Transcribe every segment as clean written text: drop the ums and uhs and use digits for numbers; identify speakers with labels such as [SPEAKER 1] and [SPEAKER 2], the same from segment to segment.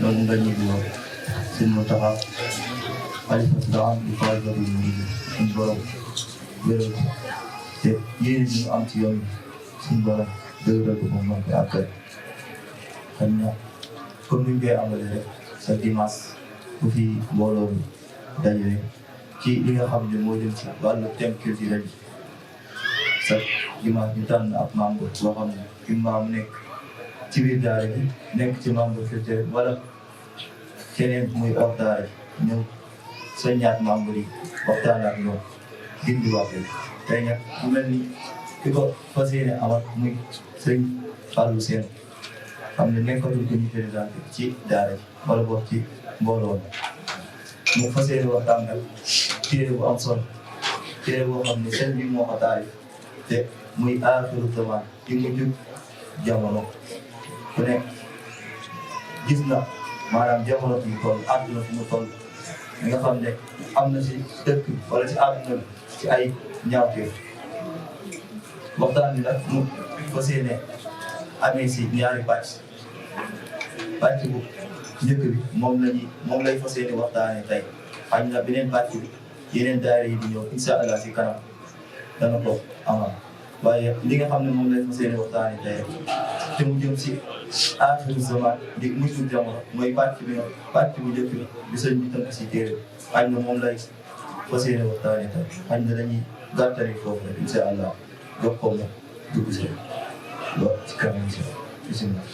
[SPEAKER 1] noonu nga ñibbi woon suñ mu taxaw xalifatul aam di xalifatul murid suñ borom wéral te yéen ñu am ci yoon suñ borom dëgëral ko moom mën koy àggal xam na comme ni ñu koy amalee rek sa dimanche bu fi mbooloo mi dajale ci li nga xam ne moo jëm ci wàllu thème culturel bi sa dimanche ñu tànn ab membre boo xam ne imam nekk ci biir daara bi nekk ci membre culturel wala keneen muy hors daara ñëw soññaat membre yi waxtaan ak ñoom dindi wax bi tey nag mu mel ni ki ko fas yéene amal muy sëñ Fallou Sène xam ne nekkatul ko ñu présenté ci daara ji wala boog ci mbooloo mu fas yéene waxtaan nag téere bu am solo téere boo xam ne sëñ bi moo ko taarif te muy aaxiru zaman ci mujj jamono ku ne gis na maanaam jamono fi mu toll àdduna fu mu toll li nga xam ne am na si dëkk wala si àdduna bi ci ay ñaawteef waxtaan bi nag mu fas yéene amee si ñaari pàcc bu njëkk bi moom lay fas yéene waxtaanee tey xañ na beneen pàcc bi yeneen daara yi di ñëw incha allah si kanam dana ko amal waaye li nga xam ne moom lay fas yéene waxtaanee tey te mu jëm si aaxiru zaman di mujjul jamono mooy pàcc bu njëkk bi sëñ bi tënk si téere xañ na moom lay fas yéene waxtaanee tey xañ na dañuy gàttali foofu rek incha allah jox ko mu dugg si lool ci kanam incha allah bisimilah.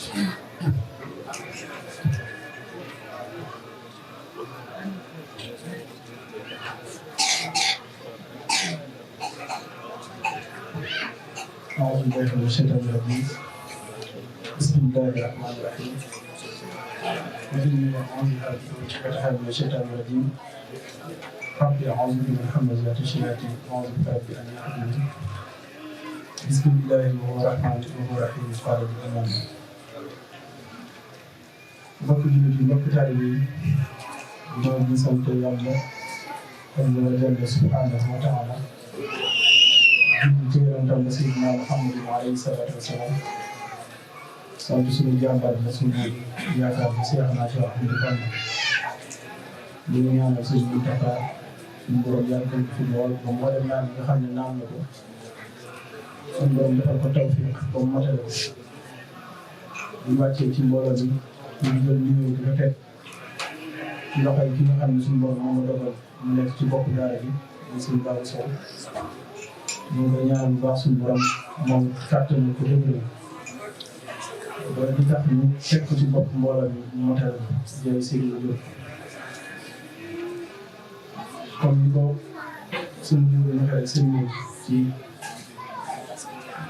[SPEAKER 2] أعوذ بالله من الشيطان الرجيم بسم الله الرحمن الرحيم وإني أعوذ بك من الشيطان الرجيم رب أعوذ بك من همزات الشياطين وأعوذ بك رب أن يحضرون بسم الله الرحمن الرحيم قال الإمام mbokk jullit yi mbokk taalibe yi ñoo ngi sant Yàlla azza wa jalla subhanahu wa taala ci yonentam ba Seydina Muhammad alayhi salaatu wa salaam sant suñu jàmbaar la suñu yaakaar bi Seex naa Seex Ahmadu Bamba li ñu ñaanal suñu Muntaxa suñu borom yàlla ko fi lool ba mboolem naan nga xam ne naan na ko suñu borom defal ko tawfiq ba mu matale ko ñu wàccee ci mbooloo bi ñu jël numéro bi nga teg ci loxoy ki nga xam ne suñu borom moo dogal mu nekk ci bopp daara bi muy suñu Baba Sow ñu ngi ñaan bu baax suñu borom moom kàttan ko dëgg ba di tax ñu teg ko ci bopp mbooloo bi mu matal jël Seydou Diop comme ni ko suñu jiw bi waxee seen ci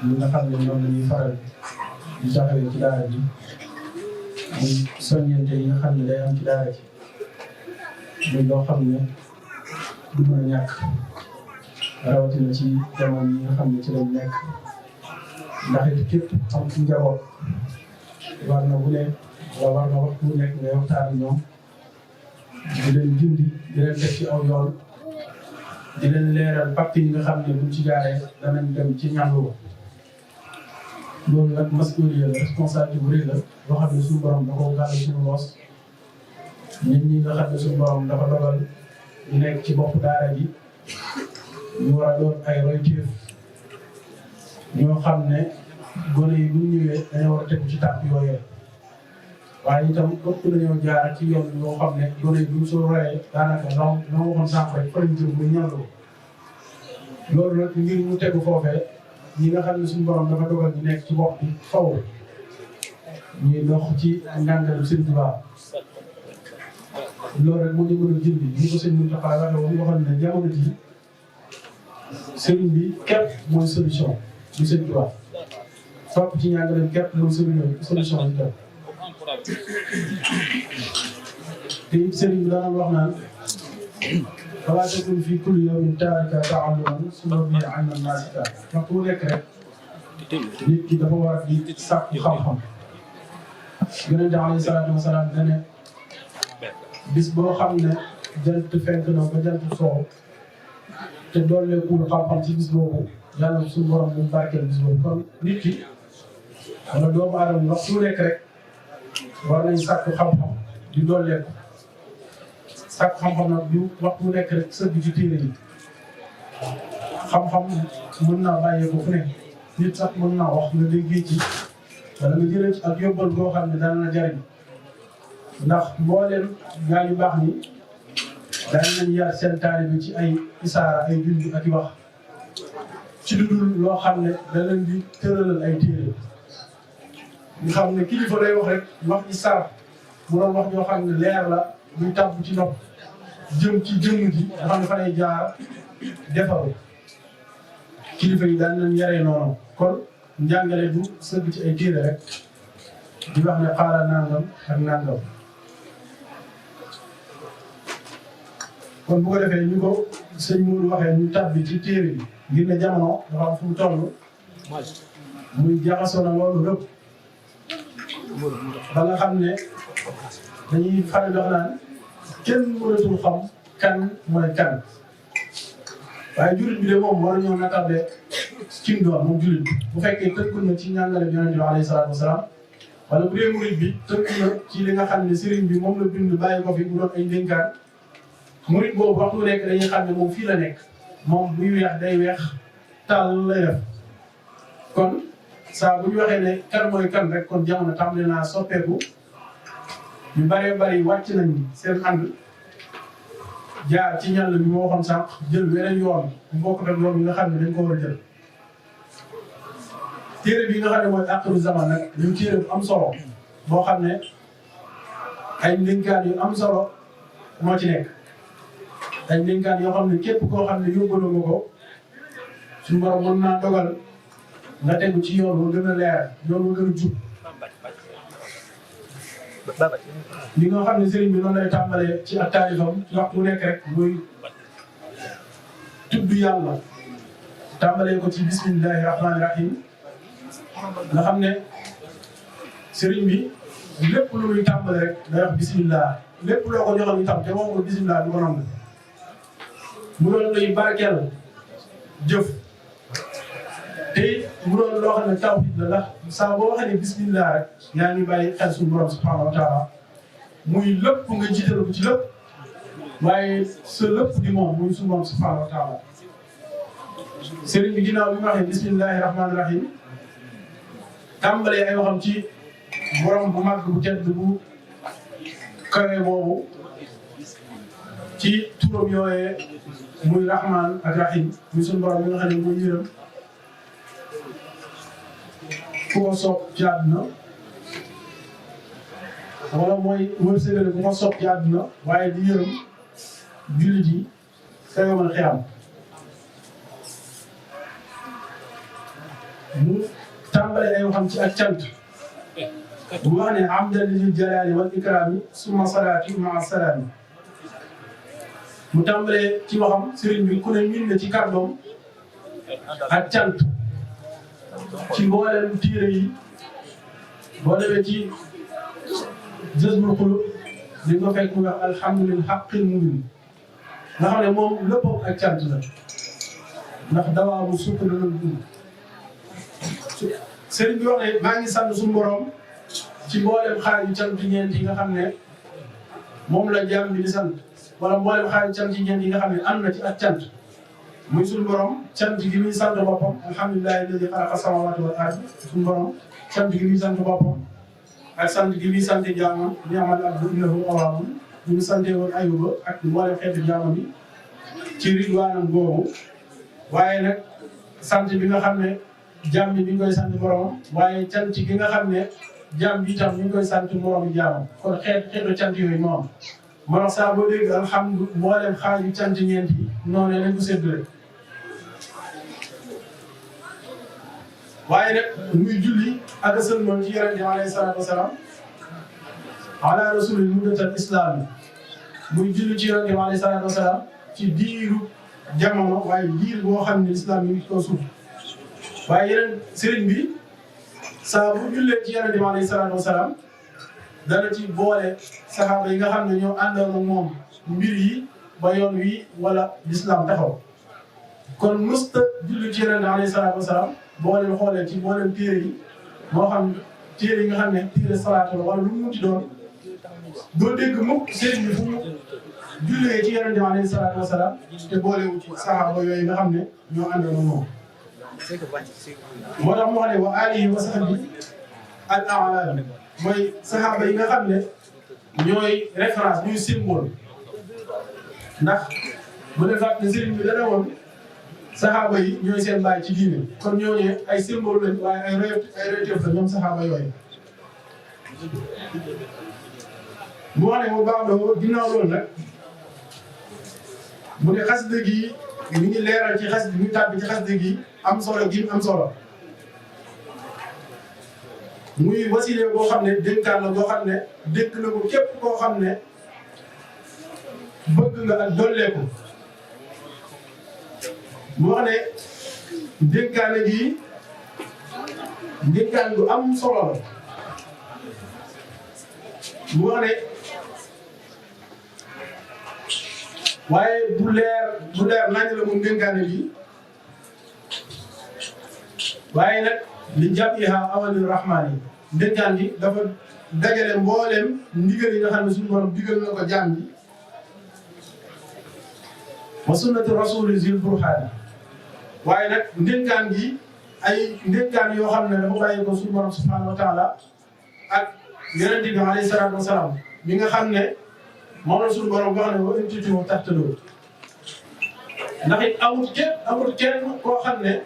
[SPEAKER 2] li nga xam ne ñoom la ñuy faral di taxawee ci daara ji muy soññante yi nga xam ne day am ci daara ji muy loo xam ne du mën a ñàkk rawatina ci jamono yi nga xam ne ci lañ nekk ndax it képp am ci njaboot war na bu ne wala war na waxtu bu nekk ngay waxtaan ak ñoom di leen gindi di leen def ci aw yoon di leen leeral pàcc yi nga xam ne buñ ci jaaree danañ dem ci ñàngu loolu nag masuuliya la responsabilité bu rëy la loo xam ne suñu borom da koo gàll suñu loos nit ñi nga xam ne suñu borom dafa dogal ñu nekk ci bopp daara ji ñu war a doon ay royteef ñoo xam ne gone yi bu ñu ñëwee dañoo war a tegu ci tànk yooyee waaye itam ëpp nañoo jaar ci yoon yoo xam ne gone yi bu ñu soo royee daanaka loo waxoon sànq rek fa lañ jëm ba ñaaroo loolu nag ngir ñu tegu foofee ñi nga xam ne suñu borom dafa dogal ñu nekk ci bopp bi faw ñuy dox ci njàngale Sëñ Tuubaa loolu rek moo ñu mën a jëndi ñu ko sëñ Mountakha waxee woon waxoon ne jamono ji sëriñ bi képp mooy solution du Sëñ Tuubaa topp ci njàngaleem képp mooy solution bi képp te it sëriñ bi daan wax naan falaa takun fii kulli yawmin taarika ta'alluman summa bihi ilman naasika waxtu bu nekk rek nit ki dafa war a di sàkku xam-xam Yonent bi alayhi salaatu wa salaam da ne bis boo xam ne jant fenk na ba jant soow te dooleekul xam-xam ci bis boobu yàlla suñu borom mu barkeel bis boobu kon nit ki wala doomu aadama waxtu bu nekk rek war nañ sàkku xam-xam di dolleeku sàkku xam-xam nag du waxtu bu nekk rek sëgg ci téere yi xam-xam mën naa bàyyee ko fu ne nit sax mën naa wax nga déggee ci wala nga jëlee ci ak yóbbal boo xam ne dana la jariñ ndax mbooleem gaa yu baax ni daan nañ yar seen taalibe ci ay isaara ay junj ak i wax ci lu dul loo xam ne da leen di tëralal ay téere ñu xam ne kilifa lay wax rek wax isaar mu doon wax joo xam ne leer la muy tàbb ci nopp jëm ci jëmm ji nga xam ne fa lay jaar defaru kilifa yi daan nañ yaree noonu kon njàngale du sëgg ci ay téere rek di wax ne xaala nangam ak nangam kon bu ko defee ñu ko sëñ Mourou waxee ñu tàbbi ci téere bi ngir ne jamono dafa am fu mu toll muy jaxasoo na loolu lépp ba nga xam ne dañuy faral di wax naan kenn mënatul xam kan mooy kan waaye jullit bi de moom war nañoo natable kim doon moom jullit bi bu fekkee tënku na ci njàngale bi yonent bi alayhi salaatu wasalaam wala bu dee murid bi tënku na ci li nga xam ne sëriñ bi moom la bind bàyyi ko fi mu doon ay ndénkaan murid boobu waxtu nekk dañuy xam ne moom fii la nekk moom buy weex day weex tàll lay def kon saa bu ñu waxee ne kan mooy kan rek kon jamono tàmbali naa soppeeku ñu bëree bëri wàcc nañ seen ànd jaar ci ñàll bi moo waxoon sànq jël weneen yoon bu bokkut ak yoon bi nga xam ne dañ ko war a jël téere bi nga xam ne mooy Aaxiru Zaman nag ñu téere bu am solo boo xam ne ay ndénkaan yu am solo moo ci nekk ay ndénkaan yoo xam ne képp koo xam ne yóbbaloo nga ko suñu borom mën naa dogal nga tegu ci yoon wa gën a leer yoon wa gën a jub li nga xam ne sëriñ bi noonu lay tàmbalee ci ak taalifam ci waxtu bu nekk rek muy tudd yàlla tàmbalee ko ci bismillahi rahmaani rahim nga xam ne sëriñ bi lépp lu muy tàmbale rek day wax bismillah lépp loo ko joxal itam te wax ko bismillah du ko nangu mu doon luy barkeel jëf te mu doon loo xam ne tawhid la ndax saa boo waxee ne bismillah rek yaa ngi bàyyi xel suñu borom subhanahu wa taala muy lépp nga jiital ko ci lépp waaye sa lépp di moom muy suñu borom subhanahu wa taala sëriñ bi ginnaaw bi mu waxee bismillahi rahmaani rahim tàmbalee ay waxam ci borom bu màgg bu tedd bu kawe boobu ci turam yooyee muy rahman ak rahim muy suñu borom bi nga xam ne mooy yërëm ku ko soob ci àdduna wala mooy wërsëgale ku ko soob ci àdduna waaye di yërëm jullit yi sa yomal xiyam mu tàmbale ay waxam ci ak cant bu wax ne amdan lil jalaali wal ikraami summa salaati maa salaami mu tàmbalee ci waxam sëriñ bi ku ne min na ci kàddoom ak cant ci mboolem téere yi boo demee ci Jazbul Qulub di nga fekk mu wax alhamdulillahi haqqil mubin nga xam ne moom léppam ak cant la ndax dawaa bu sukk dana dund sëriñ bi wax ne maa ngi sant suñu borom ci mboolem xaaju cant ñeent yi nga xam ne moom la jaam bi di sant wala mboolem xaaju cant ñeent yi nga xam ne am na ci ak cant muy suñu borom cant gi muy sant boppam alhamdulillahi alladi xalaqa samawati wal ard suñu borom cant gi muy sant boppam ak sant gi muy sant jaamam ni'mal abdu innahu awwaabun ñu ngi sante woon Ayuba ak mboolem xeetu jaamam yi ci ridwaanam boobu waaye nag sant bi nga xam ne jaam bi ñu koy sant boromam waaye cant gi nga xam ne jaam bi itam ñu ngi koy sant moromu jaamam kon xeetu cant yooyu moom moo tax saa boo dégg alhamdu mboolem xaaju cant ñeent yi noonu lañ ko séddale waaye nag muy julli ak sëlmal ci yonent bi alayhi salaatu wasalaam ala rasulil muddatal islam yi muy julli ci yonent bi alayhi salaatu wasalaam ci diiru jamono waaye diir boo xam ne islam yi ngi ko suuf waaye yeneen sëriñ bi saa bu jullee ci yonent bi alayhi salaatu wasalaam dana ci boole saxaaba yi nga xam ne ñoo àndoon ak moom mbir yi ba yoon wi wala l'islam taxaw kon musta julli ci yonent bi alayhi salaatu wasalaam boo leen xoolee ci mboolem téere yi moo xam téere yi nga xam ne téere salaatu la wala lu mu munti doon doo dégg mukk sëriñ bi fu mu jullee ci yonente bi alayhi salaatu wasalaam te boolewu ci saxaaba yooyu nga xam ne ñoo àndoon moom. moo tax mu wax ne wa alihi wa sahbihi al a'lam mooy saxaaba yi nga xam ne ñooy référence ñuy symbole ndax bu ne fàtt ne sëriñ bi dana woon saxaaba yi ñooy seen baay ci diine kon ñooñee ay symbole lañ waaye ay royteef la ñoom saxaaba yooyu. mu wax ne mu baax na ginnaaw loolu nag mu ne xasida gi mi ngi leeral ci xasida mi tàbbi ci xasida gi am solo gi am solo muy wasile boo xam ne dénkaan la boo xam ne dénk na ko képp koo xam ne bëgg nga ak dolleeku mu wax ne dénkaane gi dénkaan bu am solo la mu wax ne waaye bu leer nañ la moom dénkaane bi waaye nag li jàppiha awalil rahmaan yi dénkaan bi dafa dajale mbooleem ndigal yi nga xam ne suñu borom digal na ko jaam bi wa sunnati rasuli zil burhaani waaye nag ndénkaan gi ay ndénkaan yoo xam ne dafa bàyyi ko suñu borom subhanahu wa taala ak yonente bi alayhi salaatu wasalaam mi nga xam ne moom la suñu borom wax ne wa in tutii'uuhu tahtaduu ndax it amul kenn koo xam ne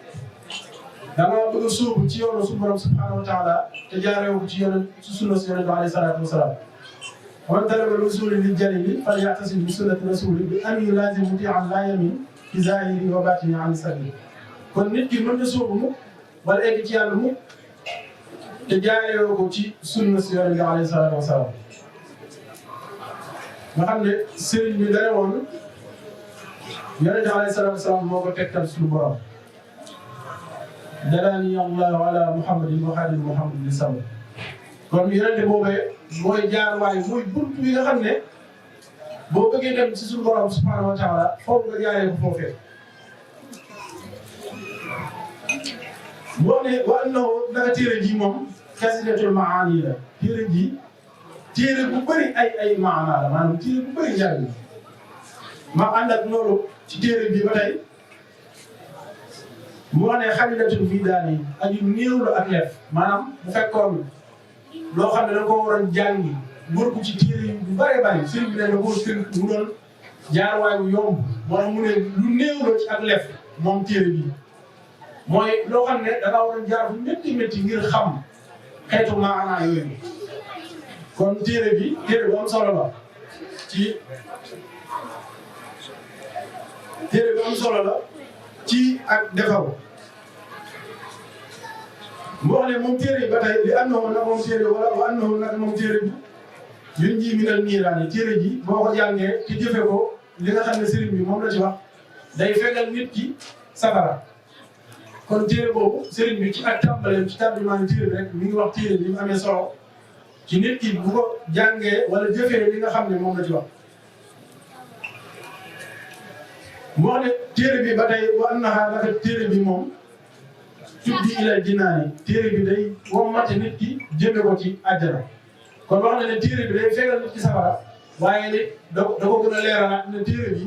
[SPEAKER 2] da nga bëgg a sóobu ci yoonu suñu borom subhanahu wa taala te jaaree ko ci yoonu ci sunna si yonente bi alayhi salaatu wasalaam man talaba al-wusuula lil jaliili falya'tasim bi sunnati rasuuli bi an yulaazima mutii'an laa yamin fi zaahirihi wa baatinihi an sabiil kon nit ki mën na sóobu mu wala egg ci yàlla mu te jaaree ko ci sunna si yonente bi alayhi salaatu wasalaam nga xam ne sëriñ bi dane woon yonente bi alayhi salaatu wasalaam moo ko tegtal suñu borom dalaani allahu ala muhammadin wa xaalil muhammadin li sama kon yonente boobee mooy jaar waaye mooy buntu bi nga xam ne boo bëggee dem ci suñu borom subhanahu wa taala foofu nga jaaree ko foofee boo ne wa annahu naka téere ji moom kasidatul maani la téere ji téere bu bëri ay maanaa la maanaam téere bu bëri njariñ ma ànd ak loolu ci téere bi ba tey mu wax ne xalilatul fii daal yi aju néew la ak leef maanaam bu fekkoon loo xam ne da ko waroon jàngi wër ko ci téere yi bu bëree bëri sëriñ bi ne da koo tënk mu doon jaarwaay bu yomb moo tax mu ne lu néew la ci ak leef moom téere bi mooy loo xam ne da nga waroon jaar fu métti ngir xam xeetu maanaa yooyu kon téere bi bu am solo la ci téere bu am solo la ci ak defaru mu wax ne moom téere yi ba tey li annahu nag moom téere wala wa annahu nag moom téere bi yun ji minal niiraan yi téere ji boo ko jàngee te jëfe ko li nga xam ne sëriñ bi moom la ci wax day fegal nit ki safara kon téere boobu sëriñ bi ci ak tàmbaleem ci tàmbalimaani téere bi rek mi ngi wax téere bi mu amee solo ci nit ki bu ko jàngee wala jëfee li nga xam ne moom la ci wax mu wax ne téere bi ba tey wa annaha naka téere bi moom tuddi ilal jinaani téere bi day wommate nit ki jëme ko ci àjjana kon wax na ne téere bi day fegal nit ki safara waaye nit da ko gën a leeralaat ne téere bi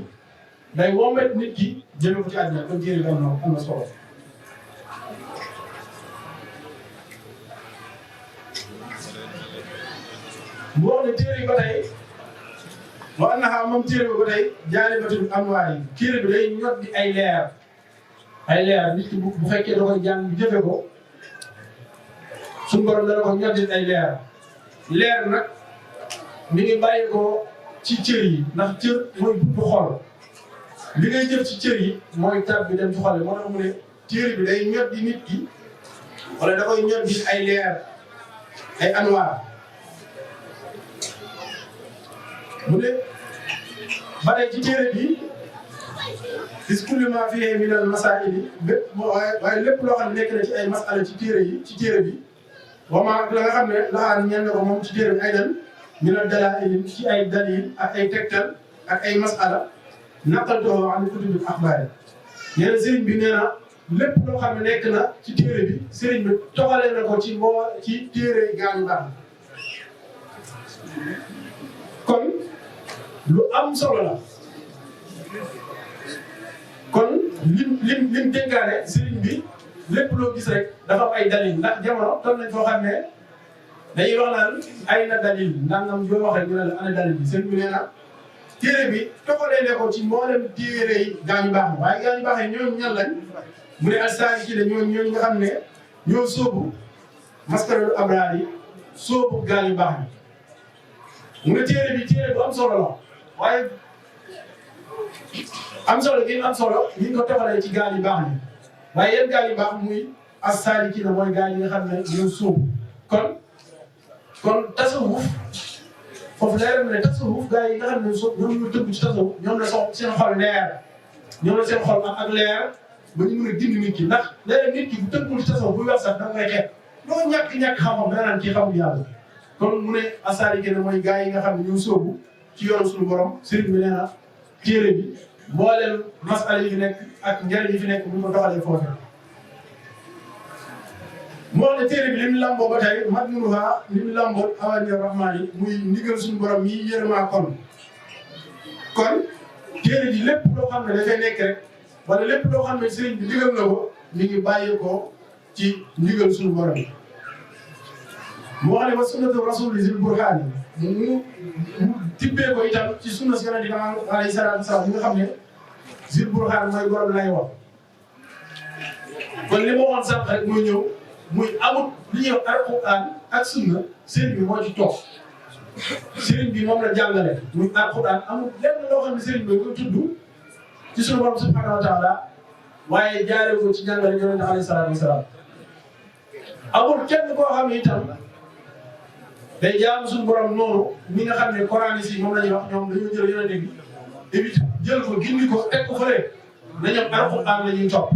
[SPEAKER 2] day wommat nit ki jëme ko ci àjjana kon téere bi am na solo mu wax ne téere yi ba tey wa annaha moom téere bi ba tey jaalibatul anwaar yi téere bi day ñot di ay leer nit ki bu fekkee da koy jàng jëfe ko suñu borom dana ko ñot di ay leer nag mi ngi bàyyi ko ci cër yi ndax cër mooy buntu xol li ngay jëf ci cër yi mooy tab bi dem ci xol yi moo tax mu ne téere bi day ñot di nit ki wala da koy ñot di ay leer ay anwaar mu ne ba tey ci téere bi is kulli ma fihi min al masaa'il bépp waaye lépp loo xam ne nekk na ci ay masala ci téere bi wama la nga xam ne laxaan ñeen na ko moom ci téere bi ay dan min al dalaa'il ci ay dalil ak ay tegtal ak ay masala naqaltuhu an kutubil axbaar nee na sëriñ bi nee na lépp loo xam ne nekk na ci téere bi sëriñ bi toxalee na ko ci téere gaañu baax kon lu am solo la kon lim dénkaane sëriñ bi lépp loo gis rek dafa am ay dalil ndax jamono toll nañ foo xam ne dañuy wax naan ay na dalil nangam yoo wax rek ñu ne la ana dalil bi sëriñ bi nee na téere bi toxalee ne ko ci mboolem téere yi gaañu baax na waaye gaañu baax yi ñooñu ñan lañ mu ne alsaani ci la ñooñu nga xam ne ñoo sóobu maskarul abraar yi sóobu gaañu baax na mu ne téere bi téere bu am solo la waaye am solo gi am solo ñu ngi ko toxalee ci gaañu baax ni waaye yéen gaañu baax muy alsaani ci la mooy gaañ yi nga xam ne ñoo sóobu kon tasawuf foofu leer na ne tasawuf gars yi nga xam ne ñoom ñoo tënk ci tasawuf ñoom la seen xol leer ñoom la seen xol ak leer ba ñu mën a dindi nit ki ndax léeg-léeg nit ki bu tënkul ci tasawuf buy wax sax da ngay xeeb loo ñàkk xam-xam da nga naan kii xamul yàlla kon mu ne asaari ne mooy gars yi nga xam ne ñoo sóobu ci yoonu suñu borom sëriñ bi nee na téere bi mbooleem masala yi fi nekk ak njëriñ yi fi nekk bu ñu ko doxalee foofu moo wax ne téere bi li mu lamboo ba tey madmuha li mu lamboo awaanir rahmaan yi muy ndigal suñu borom yi yërëmaa kon téere bi lépp loo xam ne dafay nekk rek wala lépp loo xam ne sëriñ bi digal na ko mi ngi bàyyi ko ci ndigal suñu borom yi mu wax ne wa sunnatu rasuli zil burhaani mu tibbee ko itam ci sunna si yonente bi alayhi salaatu wasalaam mi nga xam ne zil burhaan mooy borom lay wax kon li ma waxoon sànq rek mooy ñëw muy amut li ñuy wax alquran ak sunna sëriñ bi moo ci toog sëriñ bi moom la jàngale muy alquran amul lenn loo xam ne sëriñ bi koy tudd ci suñu borom subhanahu wa taala waaye jaaree ko ci jàngale yonente alayhi salaatu wasalaam amul kenn koo xam ne itam day jaamu suñu borom noonu mi nga xam ne coran si moom la ñuy wax ñoom dañoo jël yonente bi évite jël ko gindi ko teg ko fële na ñoom alquran la ñuy topp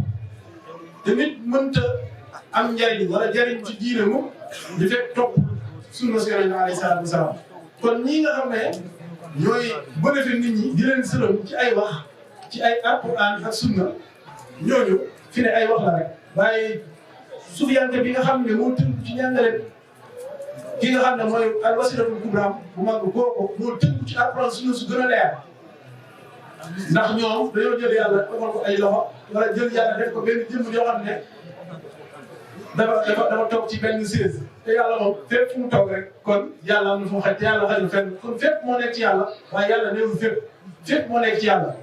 [SPEAKER 2] te nit mënta am njariñ wala jariñ ci diine mu di fekk topp sunna si yonente alayhi salaatu wasalaam kon ñii nga xam ne ñooy bëgg nit ñi di leen sëlam ci ay wax ci ay alquran ak sunna ñooñu fi ne ay wax la rek waaye sufiyanke bi nga xam ne moo tënk ci njàngale ki nga xam ne mooy al wasilatul kubra bu mag kooku moo tënk ci alquran sunna su gën a leer ndax ñoom dañoo jël yàlla defal ko ay loxo wala jël yàlla def ko benn jëmm yoo xam ne dafa toog ci benn siège te yàlla moom fépp fu mu toog rek kon yàlla am na fu mu xaj te yàlla xajul fenn kon fépp moo nekk ci yàlla waaye yàlla néewul fépp moo nekk ci yàlla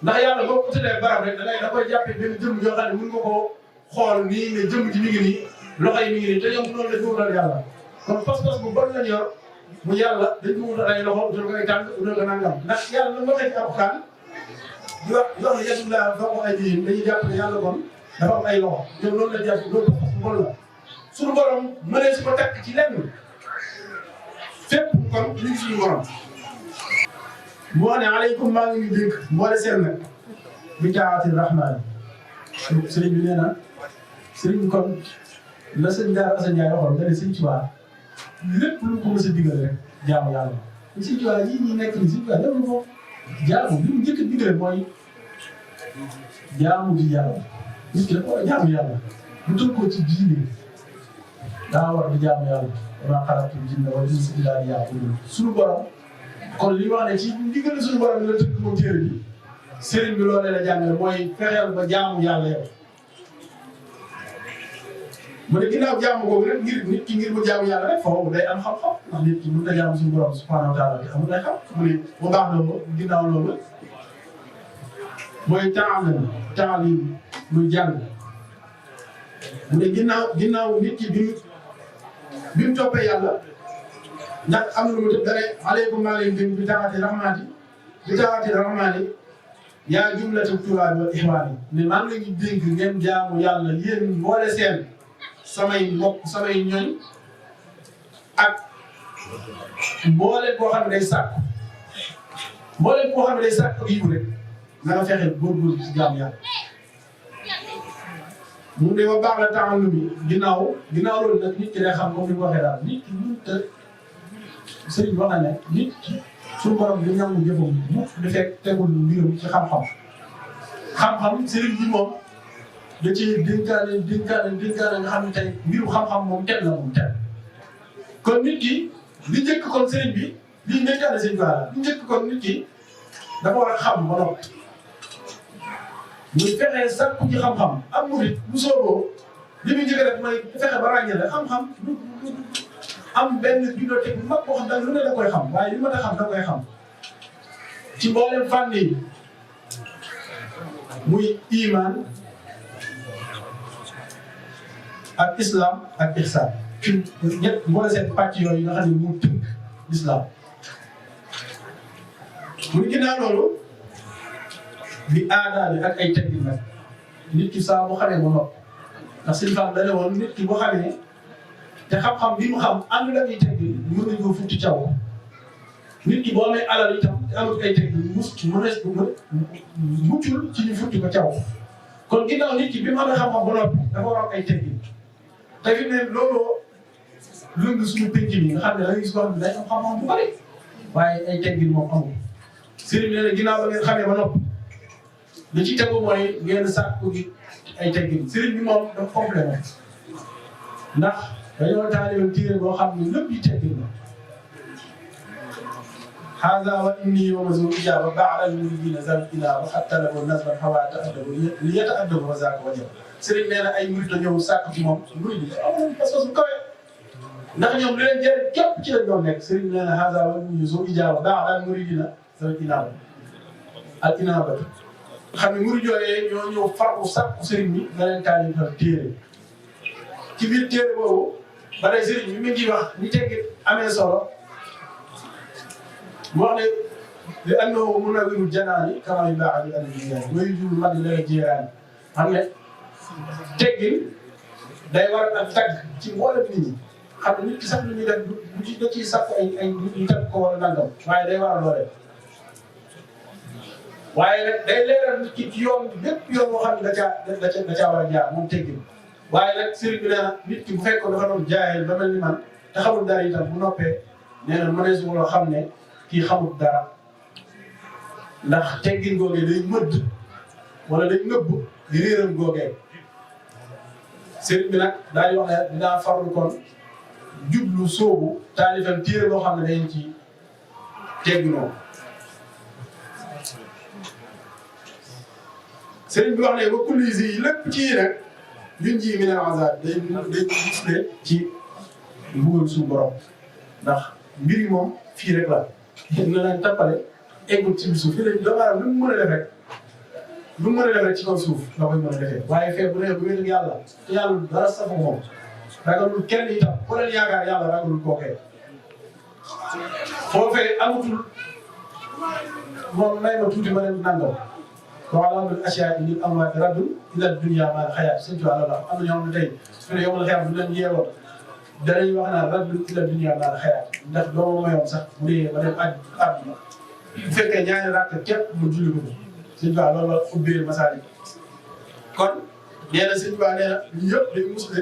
[SPEAKER 2] ndax yàlla boo ko tëddee barab rek da koy jàppee benn jëmm yoo xam ne mën nga koo xool nii ne jëmm ji mi ngi nii loxo yi mi ngi nii te ñoom noonu la ñu wutal yàlla kon pas-pas bu bon lañ yor mu yàlla dañ ko wutal ay loxo utal ko ay tànk utal ko nangam ndax yàlla na waxee ci alxuraan di wax ne yasullaa fawqa aydiihim dañuy jàpp ne yàlla kon dafa am ay loxo ñoom loolu la jàpp loolu pas-pas bu bon la suñu borom mënee su ko takk ci lenn fépp kon ñu ngi suñu borom mu wax ne aleykum maa ngi ñu dénk mboole seen nag bi taati rahmaan sëriñ bi nee na sëriñ bi kon la sëñ Daara Assane Ndiaye waxoon nga ne sëñ Tuubaa lépp lu ko mës a digal rek jaamu yàlla sëñ Tuubaa yi ñi nekk ni sëñ Tuubaa def na ko jaamu li mu njëkk a digal mooy jaamu di yàlla nit ki dafa war a jaamu yàlla bu tënk ko ci diine daa war di jaamu yàlla damaa xalaatu jinne wala insa illaa liya'buduun suñu borom kon li wax ne ci ndigal suñu borom la tënk moom téere bi sëriñ bi loolee la jàngale mooy fexeel ba jaamu yàlla yow mu ne ginnaaw jaamu boobu rek ngir mu jaamu yàlla rek foofu day am xam-xam ndax nit ki mën na jaamu suñu borom subhanahu wa taala te amul ay xam mu ne bu baax loolu ginnaaw loolu mooy taalim muy jàng mu ne ginnaaw nit ki bi mu toppee yàlla ndax am na lu mu def dara aleykum maa leen gën bi taati rahmaani yaa jumlatu turaabi wal ixwaani ne maa ngi leen di dénk ngeen jaamu yàlla yéen mboole seen samay mbokk samay ñoñ ak mbooleem koo xam ne day sàkk mbooleem koo xam ne day sàkk yiw rek na nga fexe góorgóorlu ci jaamu yàlla mu ne ba baax la taxalu bi ginnaaw loolu nag nit ki day xam comme ni mu waxee daal nit ki mënut a sëriñ wax na ne nit ki suñu borom di nangu jëfam mu di fekk tegul mbirum ci xam-xam sëriñ bi moom da ci dénkaane nga xam ne tey mbiru xam-xam moom teg na moom teg kon nit ki li njëkk kon sëriñ bi lii njëkkaane sëriñ Tuubaa li njëkk kon nit ki dafa war a xam ba noppi muy fexee sàkku ci xam-xam am murit bu sooboo li muy njëkk a def mooy fexe ba ràññale xam-xam am benn bibliothèque bu mag boo xam ne lu ne da koy xam waaye li ma da xam da koy xam ci mboolem fànn yi muy iman ak islam ak ihsan ci ñett mboole seen pàcc yooyu nga xam ne mu tënk islam muy ginnaaw loolu di aada bi ak ay teggin nag nit ki saa bu xamee ba nopp ndax suñu fànn da ne woon nit ki bu xamee te xam-xam bi mu xam ànd la ay teggin mën nañu ko futti caw nit ki boo amee alal itam te amul ay teggin muccul ci ñu futti ko caw kon ginnaaw nit ki bi mu amee xam-xam ba noppi dafa war am ay teggin te fi ne looloo lëng suñu penc bi nga xam ne da ngay gis koo xam ne day am xam-xam bu bari waaye ay teggin moom amul sëriñ bi ne ginnaaw ba ngeen xamee ba noppi li ci tegu mooy ngeen sàkku gi ay teggin sëriñ bi moom dafa complément ndax dañoo taalibe téere boo xam ne lépp yi teggin la hada wa inni yawma zul ijaba ba'da al-muridina zal ilaa qad talabu nazban hawa ta'addabu li yata'addabu wa zaaka wajab sëriñ nee na ay murid la ñëw sàkk ci moom murid yi amoon pas-pas bu kawe ndax ñoom li leen jëriñ képp ci lañ doon nekk sëriñ nee na hada wa inni zul ijaba ba'da al-muridina zal ilaa al inaabatu xam ne murid yooyee ñoo ñëw farku sàkku sëriñ bi nga leen taalifal téere ci biir téere boobu ba tey sëriñ bi mi ngi wax ni teggi amee solo mu wax ne li annahu munawwirul janaani kamaa yubaahu li ahli l-iimaan wa yujiibul madda lil jiiraani xam ne teggin day war ak tagg ci mboolem nit ñi xam ne nit ki sax lu ñuy def du ci da ciy sàkk ay ñu tagg ko wala nangam waaye day war a loolee waaye nag day leeral nit ki ci yoon bépp yoon boo xam ne da caa war a jaar moom teggin waaye nag sëriñ bi nee na nit ki bu fekkoon dafa doon jaayee ba mel ni man te xamul dara itam bu noppee nee na mënees mu loo xam ne kii xamul dara ndax teggin googee day mëdd wala day nëbb di réeram googee sëriñ bi nag daal di wax ne dinaa farlu kon jublu soobu taalifal téere boo xam ne dañ ci tegginoo sëriñ bi wax ne ba kulisi yi lépp ci yi nag ñun ji mi ne azab day gis ne ci mbugal suñu borom ndax mbir yi moom fii rek la na leen tappale eggul ci suuf fii la doomu aadama lu mu mën a def rek lu mu mën a def rek ci kaw suuf la koy mën a defee waaye fee bu ne bu ngeen yàlla te yàlla dara safa moom ragalul kenn itam ku leen yaakaar yàlla ragalul kookee foofee amatul moom may ma tuuti ma dem nangam waaw bil asiyaa yi am waat raddul ila dunya ma xayaat sëñ Tuubaa la am na ñoo xam ne tey su ne yow la xeex bu leen yeewoo danañ wax naan raddul ila dunya ma xayaat ndax doo mayoon sax bu dee ba dem àdduna bu fekkee ñaari rakk képp mu julli ko sëñ Tuubaa loolu la ubbee masaali kon nee na sëñ Tuubaa nee na ñu yëpp dañ musle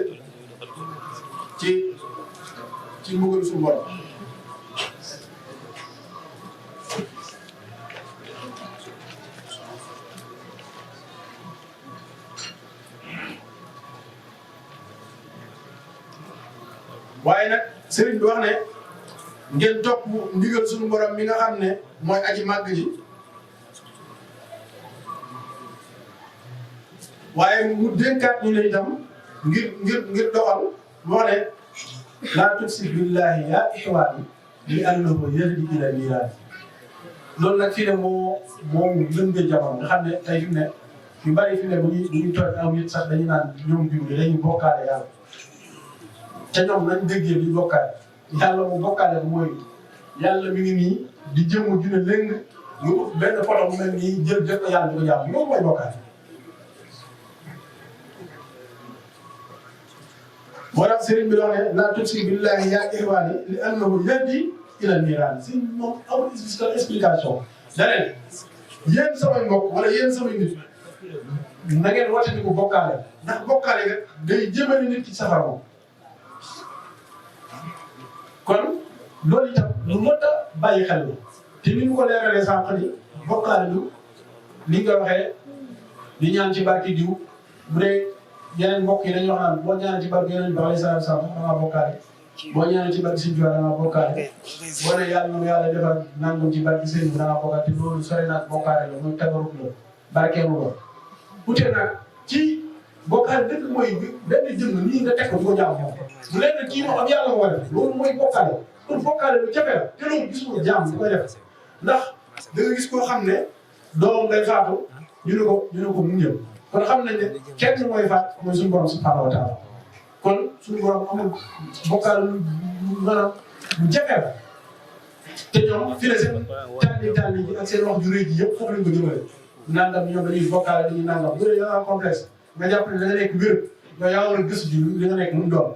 [SPEAKER 2] ci mbugal suñu borom waaye nag sëriñ bi wax ne ngeen topp ndigal suñu borom mi nga xam ne mooy aji màgg ji waaye mu dénkaat ñu ne itam ngir doxal moo ne laa tushrik billahi yaa ixwaani li annahu yahdi ila niiraan loolu nag fii ne moo lëmbee jamono nga xam ne tey fi mu ne ñu bari fi mu ne bu ñuy toog aw nit sax dañuy naan ñoom jiw dañuy bokkaale yàlla te ñoom nañ déggee di bokkaale yàlla mu bokkaale mooy yàlla mi ngi nii di jëmu ju ne léng ñu benn poto mu mel nii jël def ko yàlla di ko jàmm loolu mooy bokkaale. moo tax sëriñ bi wax ne laa tushrik billahi yaa ixwaani li annahu yahdi ila niiraan si moom amul explication. daneen yéen samay mbokk wala yéen samay nit na ngeen watandi ko bokkaale ndax bokkaale nga day jëmale nit ki safara moom. kon loolu itam lu mot a bàyyi xel la te ni mu ko leeralee sànq ni bokkaale lu ni nga waxee di ñaan ci barki diw bu dee yeneen mbokk yi dañuy wax naan boo ñaan ci barki yeneen bi alayhi salaatu salaam da ngaa bokkaale boo ñëwee ci barke Sëñ Tuubaa da ngaa bokkaale boo ne yàlla na yàlla defal nangam ci barke Sëñ bi da ngaa bokkaale te loolu sori na ak bokkaale la muy tabaruk la barkeelu la ute nag ci bokkaale dëgg mooy benn jëmm nii nga teg ko di ko jaam moom bu leen ne kii moo am yàlla moo war a def loolu mooy bokkaale kon bokkaale lu jafe la te loolu gis nga jaam di koy def ndax da nga gis koo xam ne doomam day faatu ñu ne ko mu ñëw kon xam nañ ne kenn mooy faat mooy suñu borom subhanahu wa taala kon suñu borom amul bokkaale lu maanaam lu jafe la te ñoom fi ne seen tànni ji ak seen wax ju rëy ji yëpp foofu lañ ko jëmale nangam ñoom dañuy bokkaale dañuy nangam bu dee yaa complexe nga jàpp ne da nga nekk wér yow yaa war a gëstu ji li nga nekk mu doon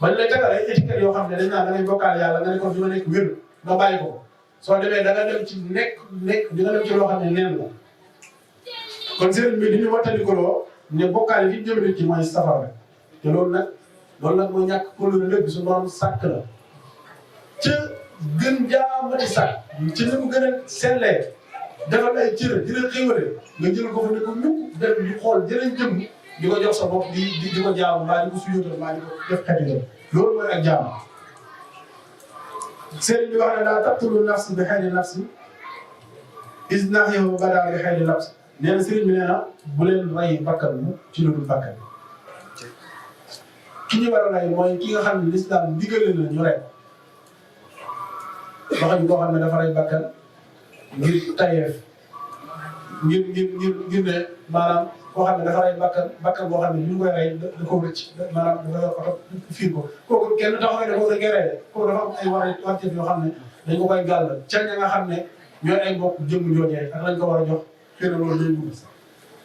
[SPEAKER 2] bañ lay tegal ay étiquette yoo xam ne dañ naan da ngay bokkaale yàlla nga ne kon di ma nekk wér nga bàyyi ko soo demee da nga dem ci nekk di nga dem ci loo xam ne neen la kon sëriñ bi dañuy wattandikuloo ne bokkaale fi jëm nit ci mooy safara te loolu nag mooy ñàkk kóllëre lépp su borom sàkk la ca gën jaamati sàkk ci ni mu gën a sellee defal ay cër di la xéwale nga jël ko fa ne ko ñukk dem di xool jëleen jëm di ko jox sa bopp di ko jaamu mbaa di ko suyóotal mbaa di ko def xeeti loolu mooy ak jaamu sëriñ bi wax ne laa taqtulu nafsi bi xayri nafsi is nahyu badaa bi xayri nafsi nee na sëriñ bi nee na bu leen rey bakkan mu ci lu dul bakkan ki ñu war a rey mooy ki nga xam ne lislaam digale na ñu rey wax ñu koo xam ne dafa rey bakkan ngir tayeef ngir ne maanaam koo xam ne dafa rey bakkan boo xam ne ñu koy rey da ko rëcc maanaam dafa yor oto fiir ko kooku kenn taxaw ne ko da rey kooku dafa am ay warteef yoo xam ne dañ ko koy gàll ca ña nga xam ne ñooy ay mbokk jëmm joojee ak lañ ko war a jox xëy na loolu day dugg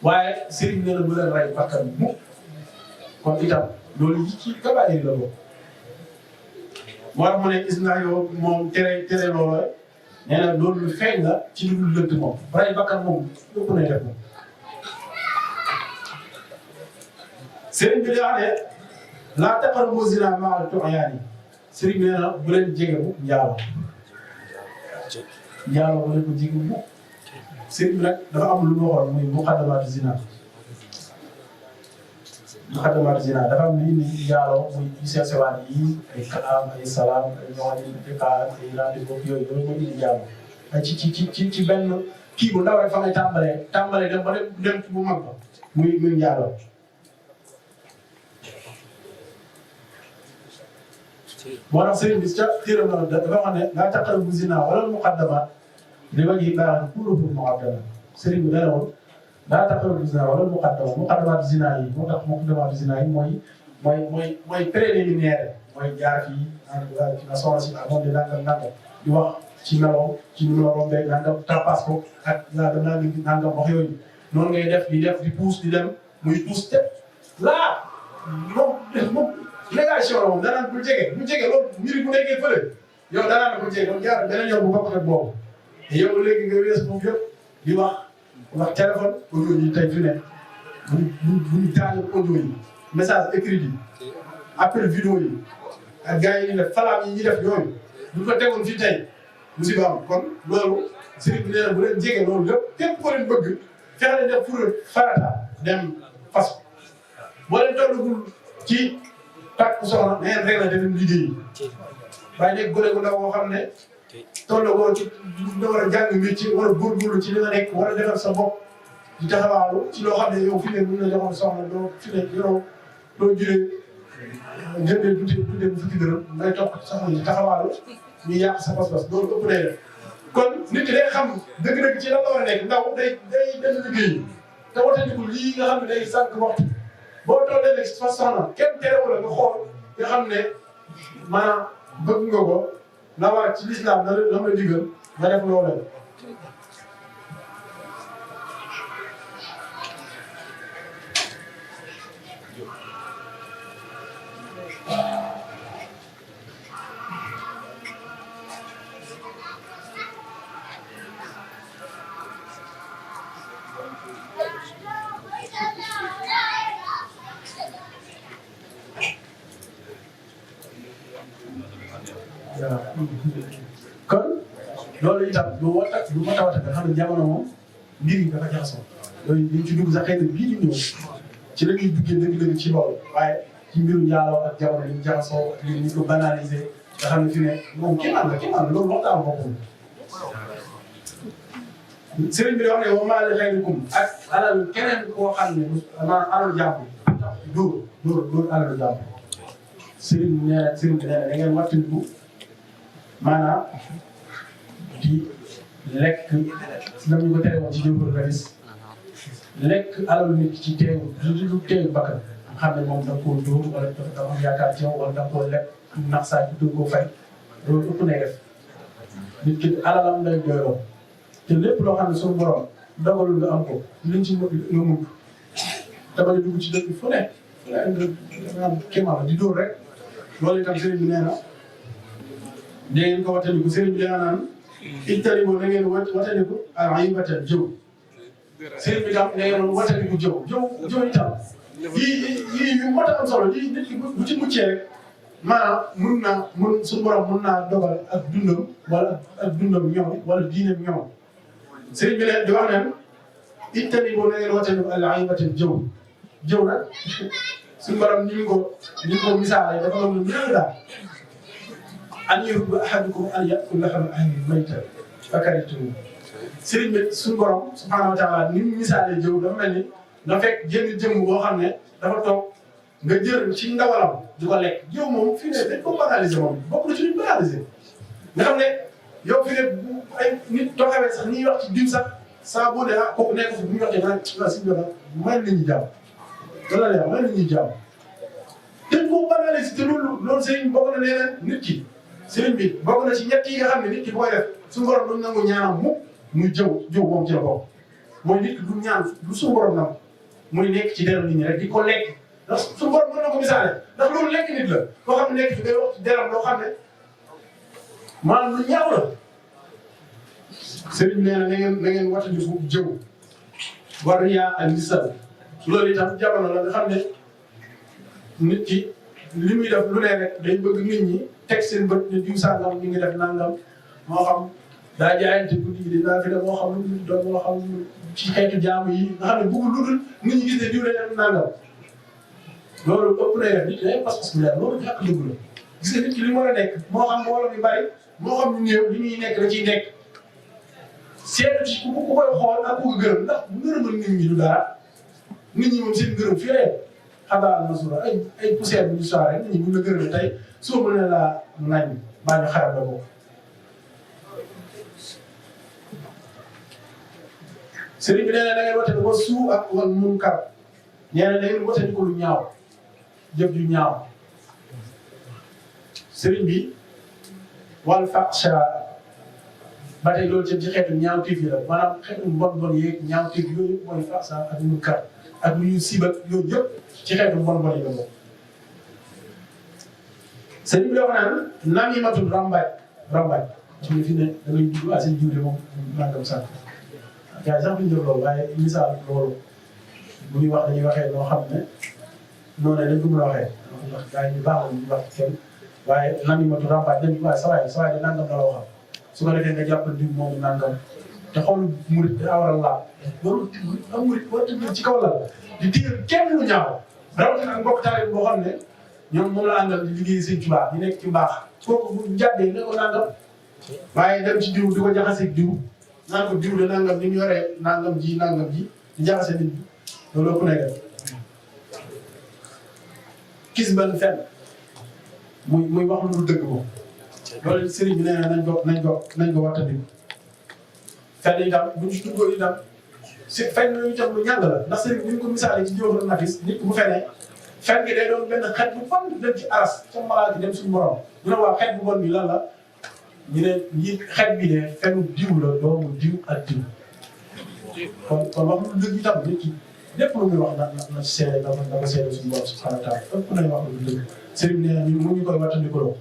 [SPEAKER 2] waaye sëriñ nee na bu leen rey bakkan mu kon itam loolu yi ci kabaayir la bokk moo tax mu ne gis naa yow moom tere loolu nee na loolu feeñ la ci lu dul lënt moom rey bakkan moom yëpp nay def moom sëriñ bi di wax ne laa taqrabu zina ma'al tu'yaani sëriñ bi nee na bu leen jege bu njaaloo bu leen ko jege bu sëriñ bi nag dafa am lu mu waxoon muy muqaddamaatu zina dafa am lu indi njaaloo muy yu sewaan yi ay kalaam ay salaam ay ñoo xam ne ay rendez-vous yooyu moo indi njaaloo ay ci benn kii bu ndaw rek fa ngay tàmbalee dem ba dem bu mag ba muy njaaloo moo tax sëriñ bi ca téeram la dafa wax ne laa taqrabu zina wala muqaddamaat li wajhi baax kulluhu muqaddamaat sëriñ bi nee na woon laa taqrabu zina wala muqaddamaat zina yi moo tax muqaddamaat zina yi mooy préliminaire mooy jaar fii na soxna si moom di nangam di wax ci meloom ci nu ma rombee nangam tappaas ko ak nangam wax yooyu noonu ngay def di puus di dem muy puus te laa moom négation la moom danaan bu jege loolu mbir bu nekkee fële yow danaan bu jege loolu jaar beneen yoon bu bokk ak boobu te yow léegi nga weesu foofu yëpp di wax téléphone audio yi tey fi ne buñ taal audio yi message écrit yi appel vidéo yi ak gars yi ñu def falaam yi ñuy def yooyu buñ ko tegoon fii tey musiba am kon loolu sëriñ bi nee na bu leen jege loolu lépp képp koo leen bëgg fexe leen def pour farata dem fas boo leen tollagul ci tàkk soxna nee na rek la dem liggéey waaye nekk gone gu ndaw boo xam ne tollagoo ci nga war a jàng métier war a góorgóorlu ci li nga nekk war a defal sa bopp di taxawaalu ci loo xam ne yow fi ne mën na joxoon soxna doo fi ne yoroo doo juree jëndee dundee bu fukki dërëm ngay topp soxna yi taxawaalu ñu yàq sa pas-pas loolu ëpp day def kon nit ki day xam dëgg-dëgg ci lan la war a nekk ndaw day dem liggéey te wattandiku lii nga xam ne day sànq waxtu boo tollee nag fa soxna kenn terewul la nga xool nga xam ne maanaam bëgg nga ko la war ci lislaam la la digal nga def loolee. kon loolu itam lu ma tawata nga xam ne jamono moom mbir yi dafa jaxasoo loolu dañ ci dugg sax xëy na bii di ñëw ci la ñuy duggee dëgg-dëgg ci loolu waaye ci mbiru njaaloo ak jamono yi ñu jaxasoo ak ñu ko banaliser nga xam ne fi ne moom kii man la loolu waxtaan boppam. sëriñ bi di wax ne wa maa li xayrikum ak alal keneen koo xam ne maanaam alalu jàmbur dóor alalu jàmbur sëriñ bi nee na da ngeen wattandiku maanaam di lekk nam ñu ko tere woon ci jëmbur la gis lekk alalu nit ci teewu lu teewu bakkan xam ne moom da koo dóor wala dafa am yaakaar ci yow wala da koo lekk nax saa bi dóor koo fay loolu ëpp nay def nit ki alalam lay doyloo te lépp loo xam ne suñu borom dogalul nga am ko liñ ci nga mujj te bañ a dugg ci dëkk fu ne nga am kéemaan di dóor rek loolu itam sëriñ bi nee na dee ngeen ko wattandiku sëriñ bi nee na naan ijtanibu na ngeen wattandiku al-ghiibata jëw sëriñ bi tam na ngeen wattandiku jëw itam yii yu mot a am solo lii nit ki bu ci muccee rek maanaam suñu borom mun naa dogal ak dundam wala ak dundam ñoom wala diineem ñoom sëriñ bi leen di wax neen ijtanibu na ngeen wattandiku al-ghiibata jëw nag suñu borom ni ñu ko misaale dafa am lu néew daal an yuhibbu ahadukum an ya'kula lahma akhiihi maytan fakarihtumuuh sëriñ bi suñu borom subhaanahu wa taala ni mu misaalee jëw dafa mel ni nga fekk jënd jëmm boo xam ne dafa toog nga jël ci ndawalam di ko lekk jëw moom fii ne dañ ko banaliser moom bokk na ci luñ banaliser nga xam ne yow fii ne ay nit toxawee sax ñuy wax ci diw sax saa boo dee kooku nekk fi bu ñu waxee naan si biir may nit ñi jàmm loolu la may nit ñi jàmm dañ ko banaliser te loolu sëriñ bokk na leneen nit ki sëriñ bi bokk na ci ñett yi nga xam ne nit ki bu koy def suñu borom duñ nangu ñaanam mukk muy jëw moom ci la bokk mooy nit ki du ñaan du suñu borom nangu muy nekk ci deram nit ñi rek di ko lekk ndax suñu borom mën na ko misaale ndax loolu lekk nit la loo xam ne nekk fi ngay wax ci deram loo xam ne maanaam lu ñaaw la sëriñ bi nee na na ngeen wattandiku jëw war riyaa ak nisal loolu itam jamono la nga xam ne nit ki li muy def lu ne rek day bëgg nit ñi teg seen bët ne diw sàngam ñu ngi def nangam moo xam daa jaayante guddi gi dinaa fi def moo xam lu mu doon moo xam ci xeetu jaamu yi nga xam ne bëggul lu dul nit ñi gis ne diw la def nangam loolu ëpp na def nit ki day pas-pas bu leer loolu ñàkk dëgg la gis nga nit ki li mu war a nekk moo xam mbooloo mi bari moo xam ñu néew li ñuy nekk da ciy nekk seetu ci ku koy xool ak ku ko gërëm ndax ngërëmal nit ñi du dara nit ñi moom seen gërëm fii la xabaar na suura ay poussière bu ñu soirée nit ñi bu ñu la gërëmee tey soo mënee laa nañ baa ñu xarab la ko sëriñ bi nee na da ngay watandi ko suu ak wal munkar nee na da ngeen watandi ko lu ñaaw jëf ju ñaaw sëriñ bi wal fahsha ba tey loolu ci xeetu ñaaw tiif yi la maanaam xeetu bon yeeg ñaaw tiif yooyu yëpp mooy fahsha ak munkar ak lu ñu sibal yooyu yëpp ci xeetu bon yi la moom sëriñ bi dafa naan namimatul rambaaj ci ne fi ne da ngay dugg seen jiwle moom nangam sànq gars yi sax duñ def loolu waaye misaal loolu bu ñuy wax dañuy waxee noo xam ne noonu lañ ko mën a waxee ndax gars yi ñu baax ñu wax kenn waaye namimatul rambaaj dañ waaye sa waay de nangam la waxal su ko defee nga jàppal diw moom nangam te xool murit da war a laal loolu am murit war a ci kaw la di diir kenn lu ñaaw rawatina ak mbokk taalibe boo xam ne ñoom moom la àndal di liggéey seen ci baax di nekk ci mbaax kooku bu jàddee ne ko nangam waaye dem ci diw di ko jaxaseeg diw naan ko diw de nangam ni mu yoree nangam ji di jaxase nit bi loolu ëpp na def kis ban fenn muy wax lu dëgg ko loolu sëriñ bi nee na nañ ko wattandiku fenn itam bu ñu duggoo itam si fenn yooyu itam lu ñàng la ndax sëriñ bi ñu ko misaalee ci jiw nafis nit ku bu fenee fenn gi day doon benn xeet bu bon dem ci aras ca malaat dem suñu borom ñu ne waa xeet bu bon bi lan la ñu ne ñi xeet bi de fenn diw la doomu diw ak diw kon wax lu dëgg itam nit ki lépp lu muy wax na seede dafa seede suñu borom subhanahu wa taala ëpp nañ wax lu dëgg sëriñ nee na ñu mu ngi koy wattandikuloo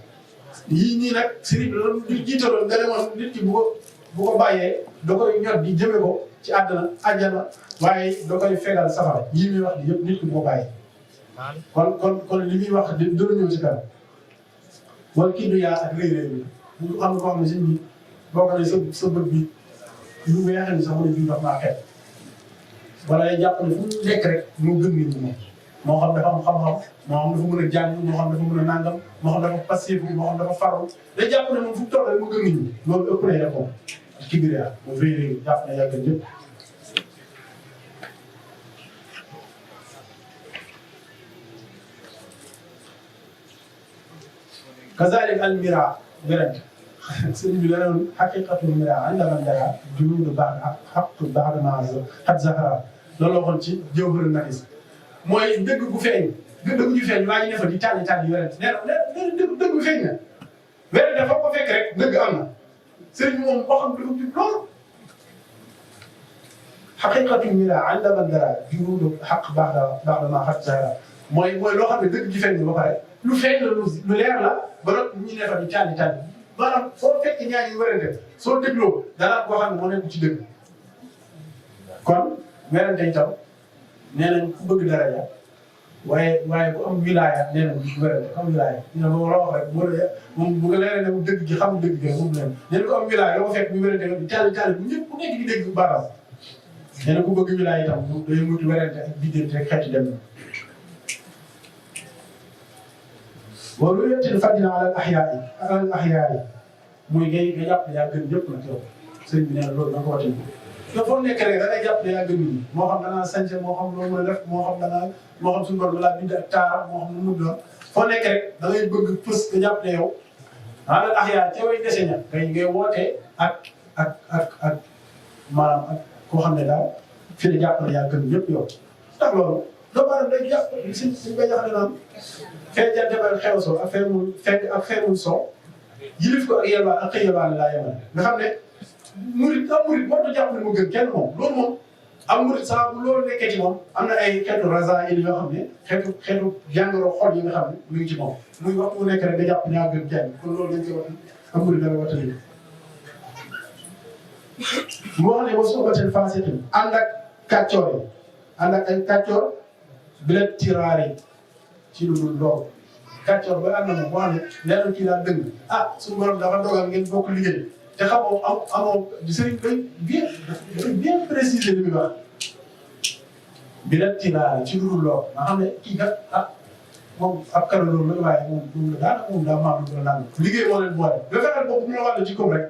[SPEAKER 2] yii nii nag sëriñ bi loolu ñu jiitaloon nga demoon nit ki bu ko bàyyee da koy ñor di jëme ko ci àjjana waaye da koy fegal safara yii muy wax di yëpp nit ki bu ko bàyyee kon li muy wax dina ñëw ci kanam wala kii du yaa ak réy bi ñu xam ko xam ne sëñ bi boo ko ne sa bët bi lu weexee ni sax mu ne bii ndox maa xeet wala ay jàpp ne fu mu nekk rek moo gën nit ñi moom moo xam dafa am xam-xam moo xam dafa mën a jàng moo xam dafa mën a nangam moo xam dafa passif moo xam dafa farlu day jàpp ne moom fu mu toll rek mu gën nit ñi loolu ëpp na yàq moom kibiriya moom rëy rëy jàpp na yàgg ñëpp. kazalik al mira werante sëñ bi la doon xaqiqatul mira àndama dara junuudu baax xaqtu baax dama xat zahara loolu la waxoon ci jawhar nafis mooy dëgg gu feeñ dëgg gu feeñ waa ñu ne fa di tànn tànn yu werante nee na dëgg gu feeñ na werante foo ko fekk rek dëgg am na sëñ bi moom waxam dëgg bi loolu xaqiqatul mira àndama dara junuudu xaq baax dama xat zahara mooy loo xam ne dëgg ji feeñ na ba pare lu feeñ la lu leer la ba nag ñu ne fa di tànn tànn maanaam foo fekk ñaar yi werante soo dégloo dana koo xam ne moo nekk ci dëgg kon werante itam nee nañ ku bëgg daraja waaye ku am wilaaya nee nañ ku werante ku am wilaaya ñu ne moom la wax rek moom bu nga leeree ne mu dëgg ji xam dëgg gi moom leen nee na ku am wilaaya doo ko fekk mu werante di tànn bu ñëpp ku nekk di dégg baaraam nee na ku bëgg wilaaya itam day muti werante ak diggante rek xeeti dem na wa ru'yatil fadli ala al ahya'i muy nga jàpp ne yaa gën ñëpp nag yow sëriñ bi nee na loolu da nga ko watee te foo nekk rek da ngay jàpp ne yaa gën nit ñi moo xam danaa sañse moo xam loo mën a def moo xam suñu borom laa bind ak taara moo xam lu mu doon foo nekk rek da ngay bëgg fës nga jàpp ne yow ala al ahya'i ca way dese ña ngay wootee ak maanaam ak koo xam ne daal fi ne jàpp ne yaa gën ñëpp yow ndax loolu doo maanaam day jàpp suñ koy jaxle naan fee jantebal xew soo ak fee mu fekk ak fee mu soo yilif ko ak yelwaan ak xëy yelwaan laa yemal nga xam ne murit am murit warut a jàpp ne mu gën kenn moom loolu moom am murit sax bu loolu nekkee ci moom am na ay xeetu rasaa'il yoo xam ne xeetu jàngoro xol yi nga xam ne mu ngi ci moom muy waxtu bu nekk rek nga jàpp ne yaa gën kenn kon loolu dañ koy wax am murit dara watali mu wax ne ba suubatel fasiqin ànd ak kàccoor yi ànd ak ay kàccoor bi la tiraare ci lu dul lool kàccoor ba am na moom wax ne leer kii daal dëgg ah suñu borom dafa dogal ngeen bokk liggéey te xamoo amoo sëriñ day bien préciser li muy wax bi la tiraare ci lu dul lool nga xam ne kii kat ah moom ab kàlla loolu la waaye moom daanaka moom daa maam lu naan liggéey moo leen boole ba fexeel boobu mu la wàll ci koom rek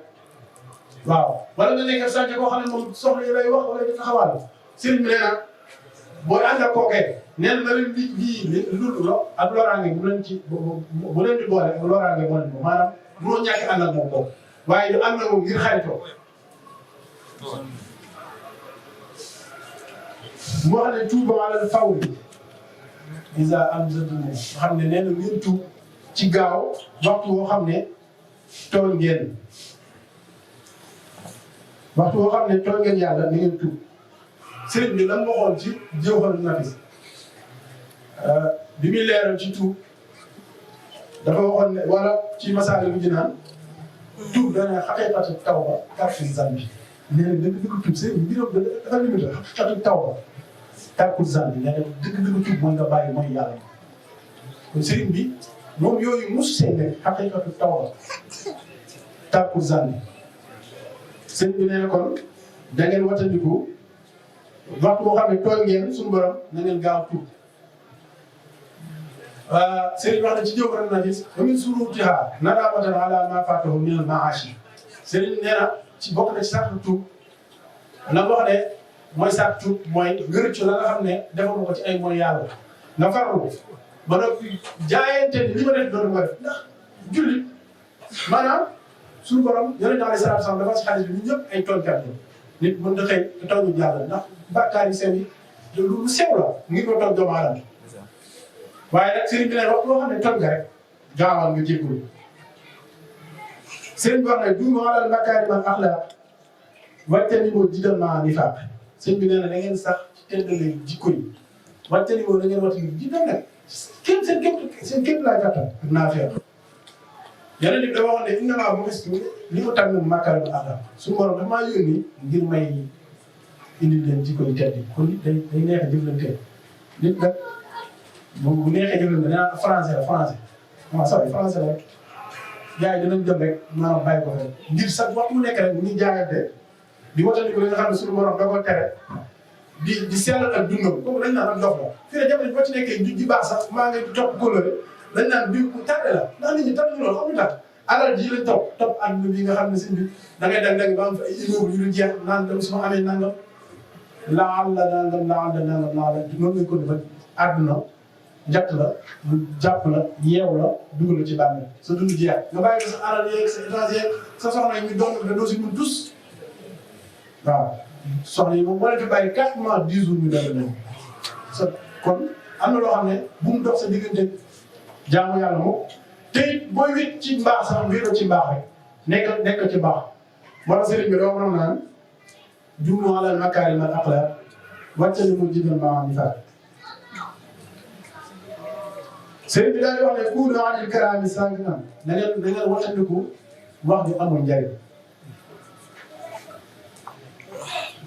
[SPEAKER 2] waaw wala nga nekk sànq koo xam ne moom soxla yi lay wax wala di taxawal sëriñ bi nee na booy ànd ak kookee nee na leen lii lu ak loraange bu leen ci bu leen di boole ak loraange moo leen ko maanaam mënoo ñàkk ànd ak moom boobu waaye du ànd ak moom ngir xaritoo mu wax ne tuuba alal fawri isa am zadune nga xam ne nee na ngeen tuub ci gaaw waxtu woo xam ne tooñ ngeen waxtu boo xam ne tooñ ngeen yàlla ni ngeen tuub sëriñ bi lan waxoon ci jawhar nafis bi muy leeral ci tuub dafa waxoon ne wala ci masaali bu jinaan tuub dana xaqiqatu tawba tarku zambi nee na dëgg-dëgg tuub sëriñ bi dafa limité xaqiqatu tawba tarku zambi nee na dëgg-dëgg tuub mooy nga bàyyi mooy yàlla kon sëriñ bi moom yooyu mosu see nekk xaqiqatu tawba tarku zambi sëriñ bi nee na kon da ngeen watandiku waxtu boo xam ne tooñ ngeen suñu borom na ngeen gaaw tuub Serigne wax na ci jawhar nafis wa min surutiha nadamatan ala ma fatahu min al maashi Serigne nee na ci bokk na ci sax tuub la wax ne mooy sax tuub mooy ngërëccu la nga xam ne defoon ko ci ay mooy yàlla nga farlu ba noppi jaayante ni li ma def doon ma def ndax jullit maanaam suñu borom yonent alayhi salaatu salaam dafa si xaalis bi ñun ñëpp ay tooñkat la nit mën na xëy te tooñu yàlla ndax bàkkaar yi sew yi lu sew la ngir ko toog doomu aadama waaye nag sëriñ bi ne wax loo xam ne tooñ nga rek gaawal nga jéggul sëriñ bi wax ne duuma alal makaarima al axlaaq wajtanibu jiddal maa nifaaq sëriñ bi nee na da ngeen sax ci teddale jikko yi wajtanibu da ngeen wati jiddal nag seen képp laa gàttal ak naafeeq yeneen bi dafa wax ne innamaa bu'istu li utammima makaarima al axlaaq suñu borom dafa maa yónni ngir may indi leen jikko yi tedd kon day neex a jëflante nit nag bu neexee jëflante nee naa français la français waaw sorry français la rek gars yi dinañ jëm rek maanaam bàyyi ko rek ngir sax waxtu mu nekk rek ñu jaayante di watandi ko li nga xam ne suñu borom da ko tere di sellal ak dundam kooku dañ naan ak ndox la fii ne jamono boo ci nekkee ji baax sax maa ngi topp kóllëre dañ naan bii ku tànn la ndax nit ñi tànn ñu loolu xam nga tax alal ji lañ topp àdduna bi nga xam ne sëñ bi da ngay dang ba am fa ay immeuble yu dul jeex naan dem su ma amee nangam laal la nangam noonu lañ ko defal àdduna njatt la jàpp la yeew la dugal la ci bàmmeel sa dund jeex nga bàyyi sa alal yeeg sa étage yeeg sa soxna yi ñu doon da doo si mun tus waaw soxna yi moom moo leen fi bàyyi 4 mois 10 jours ñu doon leen sa kon am na loo xam ne bu mu dox sa diggante jaamu yàlla moom te it booy wét ci mbaax sax wéetoo ci mbaax rek nekk ci mbaax moo tax sëriñ bi doo mën naan jumlu alal makaarimal axlaaq wàccali mu jibal maa ni faat sëriñ bi daal di wax ne kuunu anil karaami sànq naan na ngeen wattandiku wax ju amul njariñ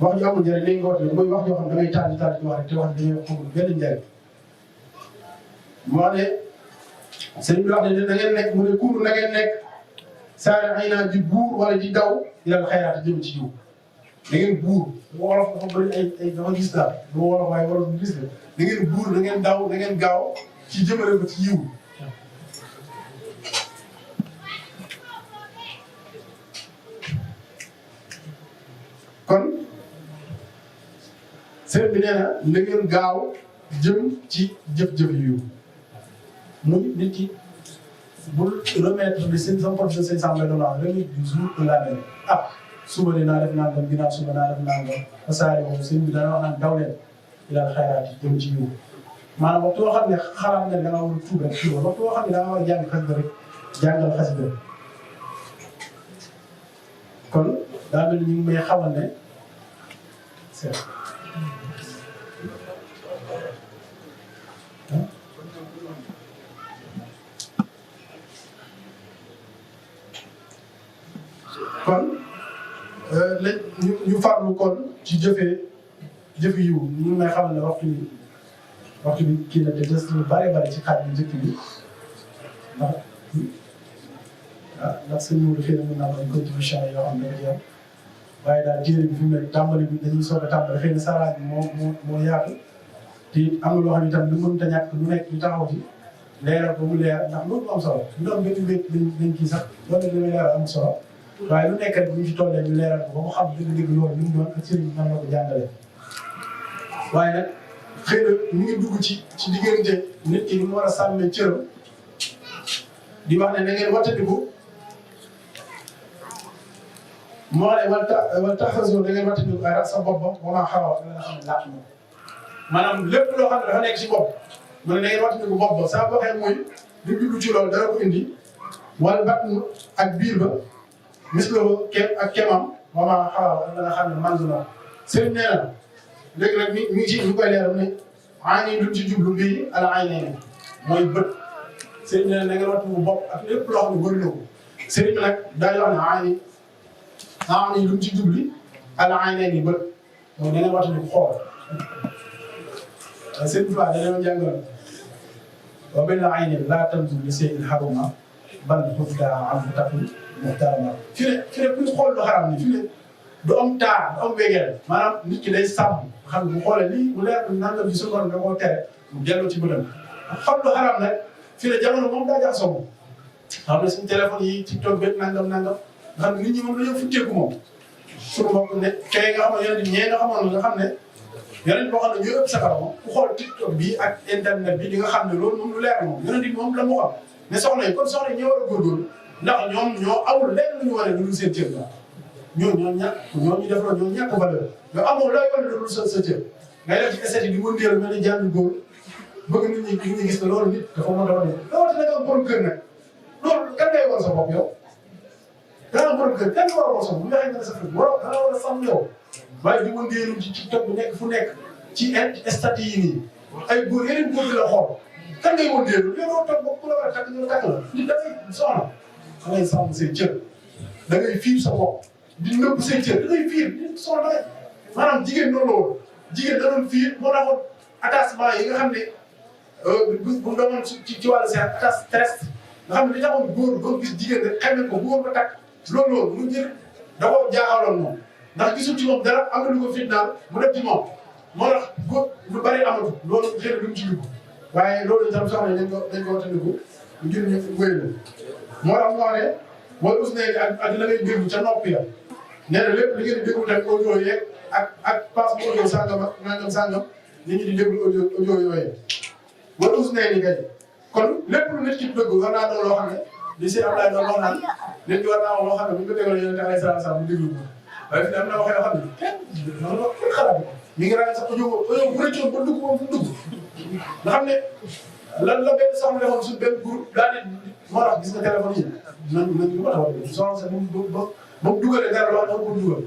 [SPEAKER 2] wax ju amul njariñ léegi nga wax mooy wax joo xam da ngay taal di wax rek te wax dañuy xamul benn njariñ moo ne sëriñ bi wax ne na ngeen nekk mu ne kuunu na ngeen nekk saare ay naa di buur wala di daw ilal xayraat jëm ci jiw da ngeen buur wolof dafa bëri ay dafa gis daal du wolof waaye wolof bu gis la da ngeen buur da ngeen daw da ngeen gaaw ci jëmale ko ci yiw kon sëriñ bi nee na ngeen gaaw jëm ci jëf-jëf yiw muy nit ki bul remettre li seen sama projet seen sàmm doon wax remettre du jour au lendemain ah suba dinaa def nangam ginnaaw suba naa def nangam wasaare moom sëriñ bi dana wax naan daw leen ilal xayraat jëm ci yiw maanaam waxtu boo xam ne xalaat nga da nga war a tuub rek tuub waxtu boo xam ne da nga war a jàng xasida rek jàngal xasida kon daa mel ni ñu ngi may xamal ne c'est kon léegi ñu farlu kon ci jëfe yiw ñu ngi may xamal ne waxtu bi kii na te des lu bari ci xaaj bi njëkk bi ndax sëñ Mourou xëy na mën naa am ay contribution yoo xam ne dafa jeex waaye daal téere bi fi mu ne tàmbali bi dañuy soog a tàmbali xëy na saraat bi moo yaatu te am na loo xam ne itam lu mënut a ñàkk lu nekk ñu taxaw ci leeral ko mu leer ndax loolu am solo lu am benn mbéy dañ kii sax loolu dañuy leeral am solo waaye lu nekk rek bu ñu ci tollee ñu leeral ko ba mu xam dëgg-dëgg loolu li mu doon ak sëriñ bi nan la ko jàngalee waaye nag xëy na ñu ngi dugg ci diggante nit ki ni mu war a sàmmee cëram di wax ne na ngeen wattandiku moo ne wala taxasoo da ngeen wattandiku ay rak sa bopp ba maa xaw a nga xam ne laaj moom maanaam lépp loo xam ne dafa nekk ci bopp mu ne na ngeen wattandiku bopp ba saa waxee mooy li jublu ci loolu dara ko indi wala batn ak biir ba misloo ak kemam maa xaw a nga xam ne mandu na sëriñ nee na léegi nag mi ngi ci ñu koy leeral ne maa ngi ci jublu bii ala ay nee mooy bët sëriñ nee na ngeen wattandiku bopp ak lépp loo xam ne bëri na ko sëriñ bi nag daal di wax ne maa ngi lu mu ci jubli ala ay nee bët moom da ngeen wattandiku xool sëriñ bi da leen jàngal wa benn ay nee laa tanzur li shay'in haruma bal tubdaa anhu takun muhtarama fi ne kuy xool lu xaram ni fi ne du am taar du am wegeel maanaam nit ki day sàmm xam ne bu xoolee lii bu leer nangam bi su ko da koo tere mu delloo ci bëtam xam lu xaram nag fi ne jamono moom daa jaxasoo moom xam ne suñu téléphone yi TikTok beeg nangam nga xam ne nit ñi moom dañoo futteeku moom suñu mbokk ne kay nga xam ne yeneen ñee nga xamoon nga xam ne yeneen boo xam ne ñoo ëpp sa karam moom ku xool TikTok bi ak internet bi di nga xam ne loolu moom lu leer moom yeneen di moom la mu xam ne soxna yi kon soxna yi ñoo war a góorgóorlu ndax ñoom ñoo awul lenn lu ñu wane lu dul seen cër la ñoo ñu def ñoo ñàkk valeur nga amoo looy wane lu dul sa cër ngay def ci essai di wëndeelu mel ni jàndu góor bëgg nit ñi gis ne loolu nit dafa mën a wane loolu da nga am borom kër nag loolu kan ngay war sa bopp yow da nga am borom kër kan nga war a war sa bopp bu nga xam ne sa kër waroo da nga war a sàmm yow waaye di wëndeelu ci TikTok bu nekk fu nekk ci statut yi nii ay góor yeneen góor di la xool kan ngay wëndeelu yow doo toog bopp ku la war a takk ñu takk la nit da ngay soxna da ngay sàmm seen cër da ngay fiir sa bopp di nëbb seen cër da ngay fiir nit soxna rek maanaam jigéen noonu la woon jigéen da doon fiir moo taxoon attachement yi nga xam ne bu doon ci wàllu seen attache stress nga xam ne li taxoon góor doo gis jigéen rek xëy na ko bu ko takk loolu mu njëriñ da koo jaaxaloon moom ndax gisul ci moom dara am na lu ko fitnaal mu def ci moom moo tax góor lu bari amatu loolu xëy na duñ ci dugg waaye loolu itam soxna yi dañ ko wattandiku ngir ñu wéyal moo tax moo ne wala us nekk ak la ngay déglu ca noppi la nee na lépp li ngeen di déglu tamit audio yeeg ak passe bu audio sàngam ak nangam sàngam nit ñi di déglu audio yooyu wala us nekk ni kay kon lépp lu nit ki dëgg war naa doon loo xam ne li si Abdoulaye doon wax naan nit ki war naa wax loo xam ne bu ñu ko tegalee yonent alayhi salaatu salaam mu déglu ko waaye fi am na waxee yoo xam ne kenn xalaat mi ngi ragal sax audio bu rëccoon ba dugg moom fu dugg nga xam ne lan la benn soxna defoon suñ benn groupe daal di moo tax gis nga téléphone yi nañ ko taxaw soxna sa ba mu dugalee dara wax na ko dugal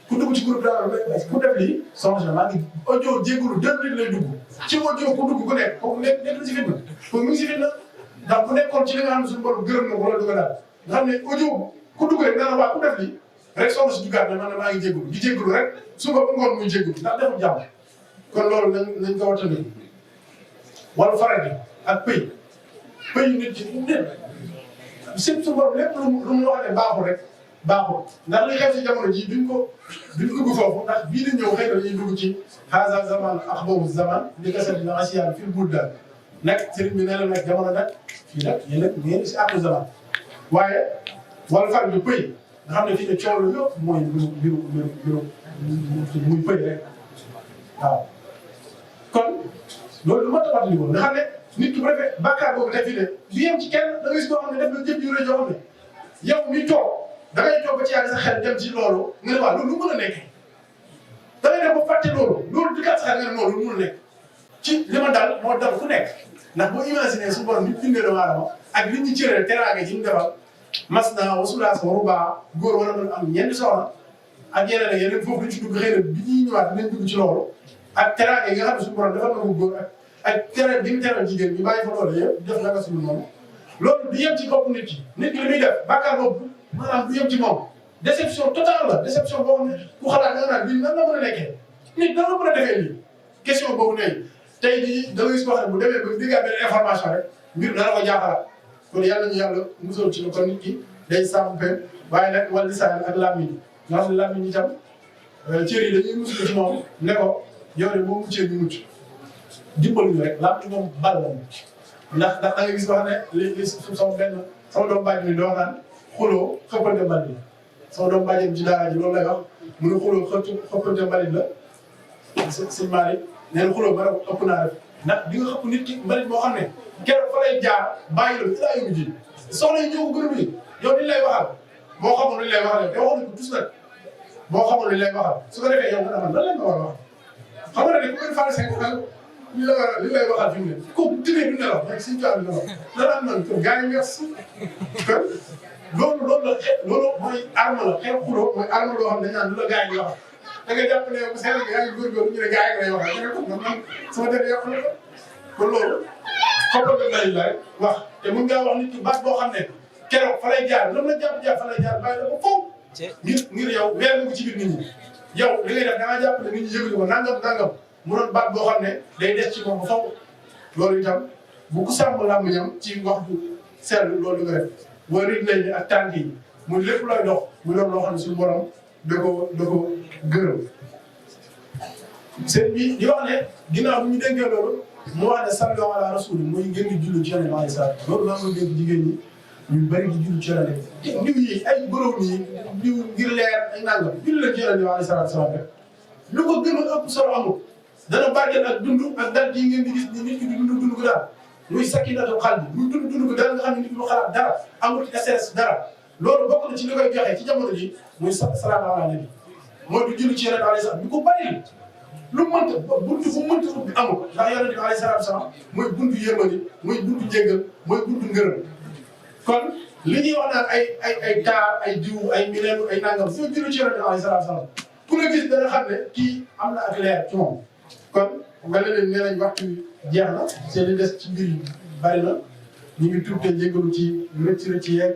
[SPEAKER 2] ku dugg ci groupe daal ku def lii soxna sa maa ngi audio jégalu 2 minutes lay dugg ci audio ku dugg ku nekk kooku nekk na si fitna kooku mi ngi si fitna ndax bu nekkoon ci li nga xam ne suñu borom gërëm na ko wala dugal daal nga xam ne audio ku dugg rek dana waa ku def lii rek soxna si duggaat ne man maa ngi jégalu di jégalu rek suba ba ngoon muy jégalu ndax deful jàmm kon loolu nañ ko wattandiku wala faral bi ak pëy nit ci nit surtout borom lépp lu mu wax ne baaxul rek baaxul ndax li xew si jamono ji duñ dugg foofu ndax bii di ñëw xëy na dañuy dugg ci haza zaman ak boobu zaman li ko seetlu na asiyaan fil budda nag sëriñ bi nee na nag jamono nag fii nag yéen nag ngeen si àqu zaman waaye wala faral bi pëy nga xam ne fii ne coow la yëpp mooy mbiru muy pëy rek waaw kon loolu lu ma tax a fàttali ko nga xam ne nit ki bu defee bàkkaar boobu def fi ne du yem ci kenn da ngay gis koo xam ne def na jëf yu rëy yoo xam ne yow mi toog da ngay toog ba ci yàgg sa xel dem ci loolu nga ne waaw loolu lu mën a nekkee da ngay def ba fàtte loolu di kat sa xel nga ne noonu lu mën a nekk ci li ma dal moo dal ku nekk ndax boo imaginer su borom nit bindee doomu aadama ak li ñu cëree teraanga ji ñu defal mas na wasulaas waru baa góor wala mën am ñeenti soxna ak yeneen ak yeneen foofu duñ ci dugg xëy na bi ñuy ñëwaat dinañ dugg ci loolu ak teraanga yi nga xam ne suñu borom defal na ko góor ak tere bi mu teral jigéen ñi bàyyi fa loolu yëpp def naka suñu moom loolu du yem ci bopp nit ki li muy def bàkkaar boobu maanaam du yem ci moom déception totale la déception boo xam ne ku xalaat nga naan bii nan la mën a nekkee nit nan la mën a defee lii question boobu ne tey jii da ngay gis koo xam ne bu demee ba dégg benn information rek mbir dana ko jaaxalaat kon yàlla ñu yàlla musal ci la kon nit ki day sàmm pexe waaye nag wàllu lisaan ak làmmiñ nga xam ne làmmiñ itam cër yi dañuy musul ci moom ne ko yow de boo muccee ñu mucc dimbali ñu rek làmmiñ moom bal la ndax da nga gis wax ne li sama doom bàjj mi doo naan xuloo xëppante mbalit sama doom bàjjen ci daara ji loolu lay wax mu ne xuloo xëppante mbalit la sëñ Malick nee na xuloo ba rek ëpp naa def ndax di nga xëpp nit ki mbalit boo xam ne keroog fa lay jaar bàyyi la ilaa yomu ji soxla yi ñëw ko gën a bëri yow li lay waxal boo xamul li lay waxal yow waxuñu ko tus nag boo xamul li lay waxal su ko defee yow nga demal lan lañ ma war a wax xam nga ne ku ngeen faale 5 ans li lay waxal fi mu ne kooku tëddee du nelaw rek suñu caa du nelaw dana am nan gars yi wees kon loolu mooy arme la xeex xuloo mooy arme loo xam ne dañ naan lu la gars yi wax da ngay jàpp ne yow seen yaa ngi góorgóorlu ñu ne gars yi lay waxal da nga ko man sama def yàqu na ko kon loolu xobbal lañ la rek wax te mun ngaa wax nit ki baat boo xam ne keroog fa lay jaar lan la jàpp fa lay jaar bàyyi la ko foofu ngir yow weer nga ko ci biir nit ñi yow li ngay def da ngaa jàpp ne nit ñi yëguñu ko nangam mu doon baat boo xam ne day des ci moom ba faw loolu itam bu ko sàmm làmmiñam ci wax bu seetlu loolu nga def boo rit lay ni ak tànk yi muy lépp looy dox mu doon loo xam ne suñu borom da ko gërëm sëñ bi di wax ne ginnaaw bu ñu dénkee loolu mu wax ne sallu ala rasul muy gën di jullu ci yonent bi alayhi salaam loolu maa ngi dégg jigéen ñi ñu bëri di jullu ci yonent bi diw yi ay boroom yi diw ngir leer ay nangam jullu leen ci yonent bi alayhi salaam rek lu ko gën a ëpp solo amul dana barkeel ak dund ak dal yi ngeen di gis ni nit ki di dund ko daal muy sakinatul qalbi muy dund ko daal nga xam ne nit ki du xalaat dara amul stress dara loolu bokk na ci li koy joxe ci jamono ji muy salaatu ala nabi mooy du julli ci yonent alayhi salaam ñu ko bari lu mënta buntu bu mënta ubbi amul ndax yonent bi alayhi salaam mooy buntu yërmande mooy buntu jéggal mooy buntu ngërëm kon li ñuy wax naan ay taar ay diw ay mileenu ay nangam soo julli ci yonent bi alayhi salaam ku la gis dana xam ne kii am na ak leer ci moom kon mel na ne nee nañ waxtu jeex na c'est li des ci mbir yi bari na ñu ngi tuub te jégalu ci rëcc yeeg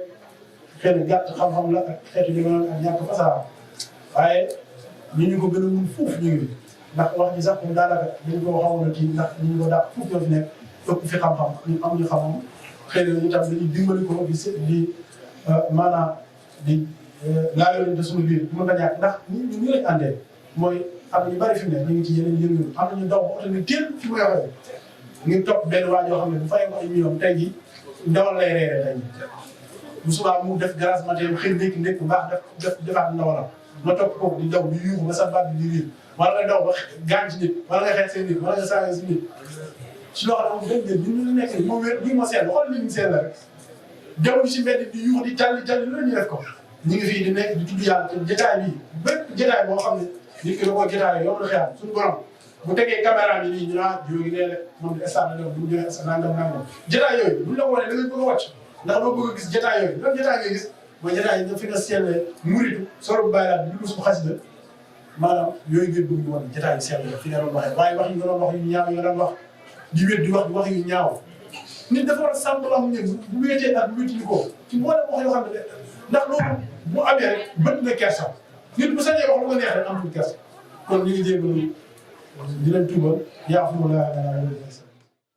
[SPEAKER 2] xëy na gàtt xam-xam la ak xeetu li ma ak ñàkk fasaara waaye ñu ko gën a mun fuuf ñu ngi ndax wax ji sax moom daanaka dañ koo xawoon a kii ndax ñu ko dàq fuuf ñoo fi nekk ëpp fi xam-xam ñu am ñu xam-xam xëy na ñu tam dañuy dimbali ko di maanaam di laaloo leen te suñu biir mën na ñàkk ndax ñu lañ àndee mooy am na ñu bari fi mu ne ñu ngi ci yeneen yëngu am na ñu daw ba oto ni teel fi muy waxee ngir topp benn waa joo xam ne bu fayee ko ay millions tey jii ndawal lay reeree tey bu subaa mu def grâce matin xëy ndékki bu baax defaat ndawalam nga topp kooku di daw di yuuxu ba sa baat bi di riir wala nga daw ba gaañ ci nit wala nga xeex seen nit wala nga saaga si nit si loo xam ne moom dëgg ñu nekk nii moo wér lii moo seen xool li ñu seen la rek jaww si mbedd di yuuxu di calli lu la ñu def ko ñu ngi fii di nekk di tudd yàlla te jotaay bi bépp jotaay boo xam ne nit ki da koo jotaay yow la xeexam suñu borom bu tegee caméra bi nii ñu naan jóogi nee rek moom di stade la bu ñu joxee nangam jotaay yooyu buñ la woolee da ngay bëgg a wàcc ndax doo bëgg a gis jotaay yooyu loolu jotaay ngay gis mooy jotaay yi fi nga seetlee muritu sorobu bàyyilaat bi dugg suñu xasida maanaam yooyu ngeen bëgg ñu wan jotaay yi seetlee fi nga doon waxee waaye wax yi nga doon wax yu ñaaw yi nga doon wax di wét di wax yu ñaaw nit dafa war a sàmm loo xam ne bu wéetee ak bu wéetuñu ko ci mboolem wax yoo xam ne ndax loolu bu amee rek bët na kersa nit bu sañee wax lu ko neex rek am tuuti kersa kon ñu ngi jégalu di leen tuubal yaa xam